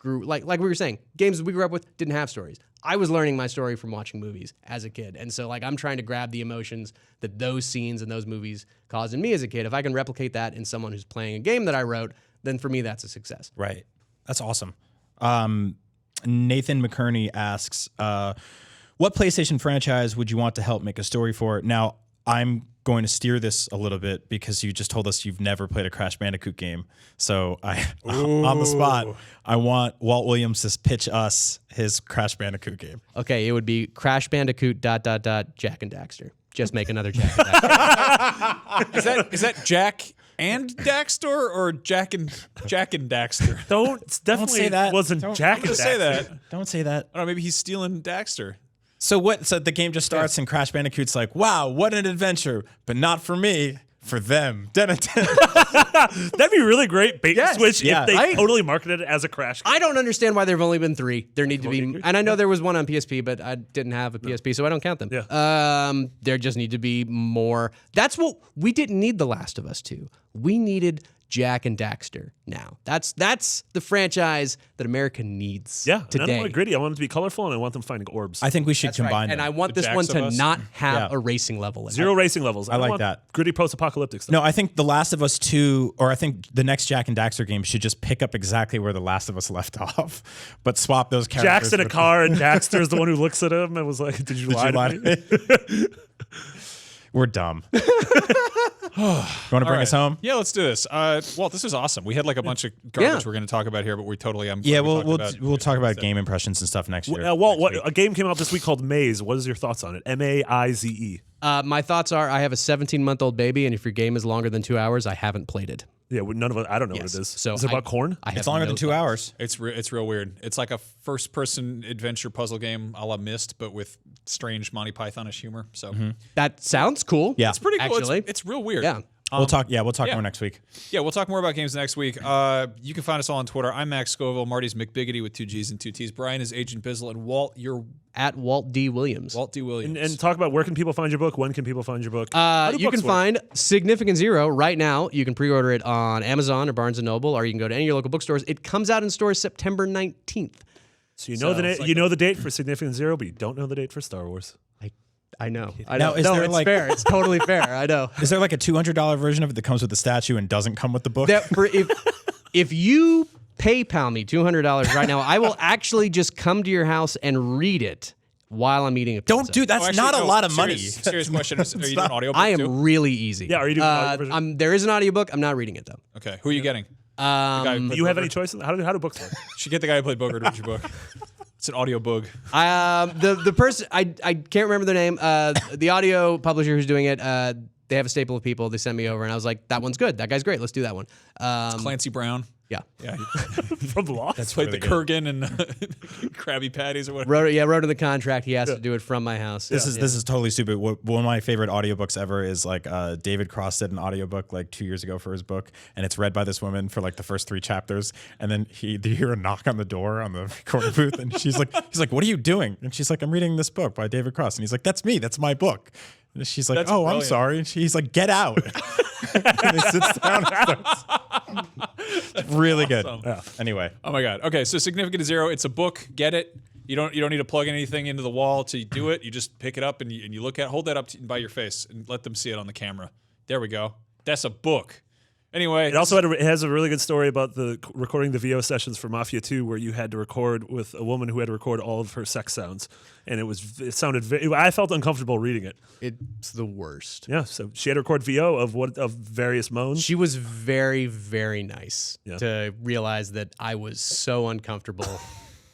[SPEAKER 3] like we were saying, games we grew up with didn't have stories. I was learning my story from watching movies as a kid. And so like I'm trying to grab the emotions that those scenes and those movies caused in me as a kid. If I can replicate that in someone who's playing a game that I wrote, then for me that's a success.
[SPEAKER 2] Right. That's awesome. Nathan McKerney asks, what PlayStation franchise would you want to help make a story for? Now, I'm going to steer this a little bit because you just told us you've never played a Crash Bandicoot game. So on the spot, I want Walt Williams to pitch us his Crash Bandicoot game.
[SPEAKER 3] Okay, it would be Crash Bandicoot ... Jack and Daxter. Just make another Jack and Daxter.
[SPEAKER 1] Is that Jack and Daxter or Jack and Daxter?
[SPEAKER 4] Definitely
[SPEAKER 2] say that.
[SPEAKER 4] wasn't Jack and
[SPEAKER 1] Don't say
[SPEAKER 4] Daxter.
[SPEAKER 1] that.
[SPEAKER 2] Don't say that.
[SPEAKER 1] I don't know. Maybe he's stealing Daxter.
[SPEAKER 2] So what? So the game just starts and Crash Bandicoot's like, wow, what an adventure, but not for me, for them.
[SPEAKER 4] That'd be really great bait and switch
[SPEAKER 2] Yeah.
[SPEAKER 4] if they totally marketed it as a Crash game.
[SPEAKER 3] I don't understand why there have only been 3. There need to be, and I know there was one on PSP, but I didn't have a PSP, so I don't count them.
[SPEAKER 4] Yeah.
[SPEAKER 3] There just need to be more. That's what we didn't need The Last of Us 2. We needed Jack and Daxter now. That's the franchise that America needs
[SPEAKER 4] Yeah, and I
[SPEAKER 3] today.
[SPEAKER 4] don't want it gritty. I want it to be colorful, and I want them finding orbs.
[SPEAKER 2] I think we should
[SPEAKER 3] That's right.
[SPEAKER 2] combine
[SPEAKER 3] And
[SPEAKER 2] them.
[SPEAKER 3] I want
[SPEAKER 1] The
[SPEAKER 3] this one
[SPEAKER 1] Jacks of
[SPEAKER 3] to
[SPEAKER 1] Us?
[SPEAKER 3] not have
[SPEAKER 2] Yeah.
[SPEAKER 3] a racing level in
[SPEAKER 4] Zero
[SPEAKER 3] it.
[SPEAKER 4] racing levels.
[SPEAKER 2] I like
[SPEAKER 4] want
[SPEAKER 2] that.
[SPEAKER 4] Gritty post-apocalyptic stuff.
[SPEAKER 2] No, I think The Last of Us 2, or I think the next Jack and Daxter game should just pick up exactly where The Last of Us left off, but swap those characters.
[SPEAKER 4] Jack's in a
[SPEAKER 2] with-
[SPEAKER 4] car, and Daxter's the one who looks at him and was like, "Did you lie to me?"
[SPEAKER 2] We're dumb. You want to bring us home?
[SPEAKER 1] Yeah, let's do this. Walt, this was awesome. We had like a bunch of garbage we're going to talk about here, but we totally.
[SPEAKER 2] Yeah, we'll talk about game impressions and stuff next year.
[SPEAKER 4] Walt, a game came out this week called Maze. What is your thoughts on it? Maize.
[SPEAKER 3] My thoughts are I have a 17-month-old baby, and if your game is longer than 2 hours, I haven't played it.
[SPEAKER 4] Yeah, none of us. I don't know
[SPEAKER 3] Yes.
[SPEAKER 4] what it is.
[SPEAKER 3] So
[SPEAKER 4] is it about corn?
[SPEAKER 3] I have
[SPEAKER 2] It's longer
[SPEAKER 3] no
[SPEAKER 2] than 2
[SPEAKER 3] thoughts.
[SPEAKER 2] hours.
[SPEAKER 1] It's real weird. It's like a first-person adventure puzzle game a la Myst, but with strange Monty Pythonish humor. So
[SPEAKER 3] That sounds cool.
[SPEAKER 2] Yeah.
[SPEAKER 1] it's pretty cool.
[SPEAKER 3] Actually.
[SPEAKER 1] It's real weird.
[SPEAKER 3] Yeah.
[SPEAKER 2] We'll talk. We'll talk
[SPEAKER 1] yeah.
[SPEAKER 2] more next week.
[SPEAKER 1] Yeah, we'll talk more about games next week. You can find us all on Twitter. I'm Max Scoville. Marty's McBiggity with 2 G's and 2 T's. Brian is Agent Bizzle. And Walt, you're
[SPEAKER 3] At Walt D. Williams.
[SPEAKER 1] Walt D. Williams.
[SPEAKER 4] And talk about where can people find your book? When can people find your book? How do
[SPEAKER 3] You can
[SPEAKER 4] books work?
[SPEAKER 3] find Significant Zero right now. You can pre-order it on Amazon or Barnes & Noble, or you can go to any of your local bookstores. It comes out in stores September 19th.
[SPEAKER 4] So you know you know the date for Significant Zero, but you don't know the date for Star Wars.
[SPEAKER 3] I know.
[SPEAKER 2] Now, is there
[SPEAKER 3] it's
[SPEAKER 2] like-
[SPEAKER 3] fair. It's totally fair. I know.
[SPEAKER 2] Is there like a $200 version of it that comes with the statue and doesn't come with the book?
[SPEAKER 3] That for if you PayPal me $200 right now, I will actually just come to your house and read it while I'm eating a pizza.
[SPEAKER 2] Don't do that's
[SPEAKER 1] Oh, actually,
[SPEAKER 2] not a
[SPEAKER 1] no,
[SPEAKER 2] lot of money.
[SPEAKER 1] Serious question. Are you doing audiobook
[SPEAKER 3] I am
[SPEAKER 1] too?
[SPEAKER 3] really easy.
[SPEAKER 4] Yeah, are you doing an audio version?
[SPEAKER 3] There is an audiobook. I'm not reading it though.
[SPEAKER 1] Okay, who are you getting? The guy who played
[SPEAKER 4] You have
[SPEAKER 1] Booger?
[SPEAKER 4] any choice? How do books work?
[SPEAKER 1] Should get the guy who played Booger to read your book. It's an audio book.
[SPEAKER 3] The person I can't remember their name. The audio publisher who's doing it. They have a staple of people. They sent me over, and I was like, "That one's good. That guy's great. Let's do that one."
[SPEAKER 1] Clancy Brown.
[SPEAKER 3] Yeah.
[SPEAKER 1] Yeah,
[SPEAKER 4] From the Lost?
[SPEAKER 1] he played the Kurgan and Krabby Patties or whatever.
[SPEAKER 3] Wrote in the contract he has to do it from my house.
[SPEAKER 2] This is totally stupid. One of my favorite audiobooks ever is like David Cross did an audiobook like 2 years ago for his book, and it's read by this woman for like the first 3 chapters, and then you hear a knock on the door on the recording booth, and he's like, "What are you doing?" And she's like, "I'm reading this book by David Cross," and he's like, "That's me. That's my book." And she's like,
[SPEAKER 1] That's
[SPEAKER 2] "Oh, I'm
[SPEAKER 1] brilliant.
[SPEAKER 2] sorry." And he's like, "Get out." And he sits down and starts. It's really good. Yeah. Anyway,
[SPEAKER 1] Oh my god. Okay, so Significant Zero. It's a book. Get it. You don't need to plug anything into the wall to do it. You just pick it up and you look at, hold that up by your face and let them see it on the camera. There we go. That's a book. Anyway,
[SPEAKER 4] It also it has a really good story about the recording the VO sessions for Mafia 2, where you had to record with a woman who had to record all of her sex sounds, and it sounded. I felt uncomfortable reading it.
[SPEAKER 3] It's the worst.
[SPEAKER 4] Yeah, so she had to record VO of various moans.
[SPEAKER 3] She was very, very nice
[SPEAKER 4] Yeah.
[SPEAKER 3] to realize that I was so uncomfortable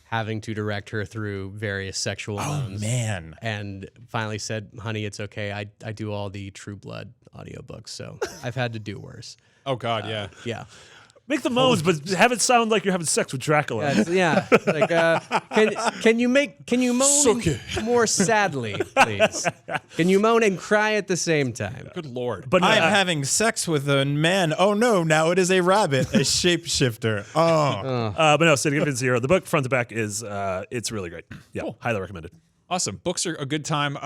[SPEAKER 3] having to direct her through various sexual moans.
[SPEAKER 2] man.
[SPEAKER 3] And finally said, "Honey, it's okay. I do all the True Blood audiobooks, so I've had to do worse."
[SPEAKER 1] oh god, yeah.
[SPEAKER 3] Yeah.
[SPEAKER 4] Make the moans, but have it sound like you're having sex with Dracula.
[SPEAKER 3] Yeah. Like, can you moan more sadly, please? Can you moan and cry at the same time?
[SPEAKER 1] Good lord.
[SPEAKER 4] But
[SPEAKER 2] I'm having sex with a man. Oh no, now it is a rabbit, a shapeshifter. Oh.
[SPEAKER 4] but no, Significant Zero. The book front to back is it's really great. Yeah, highly recommended.
[SPEAKER 1] Awesome. Books are a good time.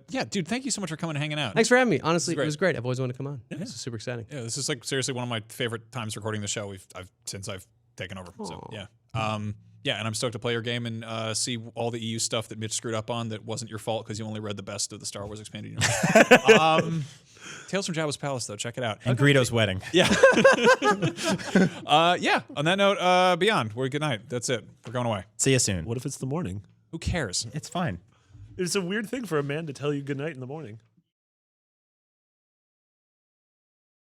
[SPEAKER 1] Yeah, dude, thank you so much for coming and hanging out.
[SPEAKER 3] Thanks for having me. Honestly, it
[SPEAKER 1] great.
[SPEAKER 3] was great. I've always wanted to come on. This is super exciting.
[SPEAKER 1] Yeah, this is like seriously one of my favorite times recording the show since I've taken over. So yeah. Yeah, and I'm stoked to play your game and see all the EU stuff that Mitch screwed up on that wasn't your fault because you only read the best of the Star Wars Expanded Universe. Tales from Jabba's Palace, though. Check it out.
[SPEAKER 2] And Greedo's wedding.
[SPEAKER 1] Yeah. Yeah. On that note, Beyond. We're good night. That's it. We're going away.
[SPEAKER 2] See you soon.
[SPEAKER 4] What if it's the morning?
[SPEAKER 1] Who cares?
[SPEAKER 2] It's fine.
[SPEAKER 4] It's a weird thing for a man to tell you goodnight in the morning.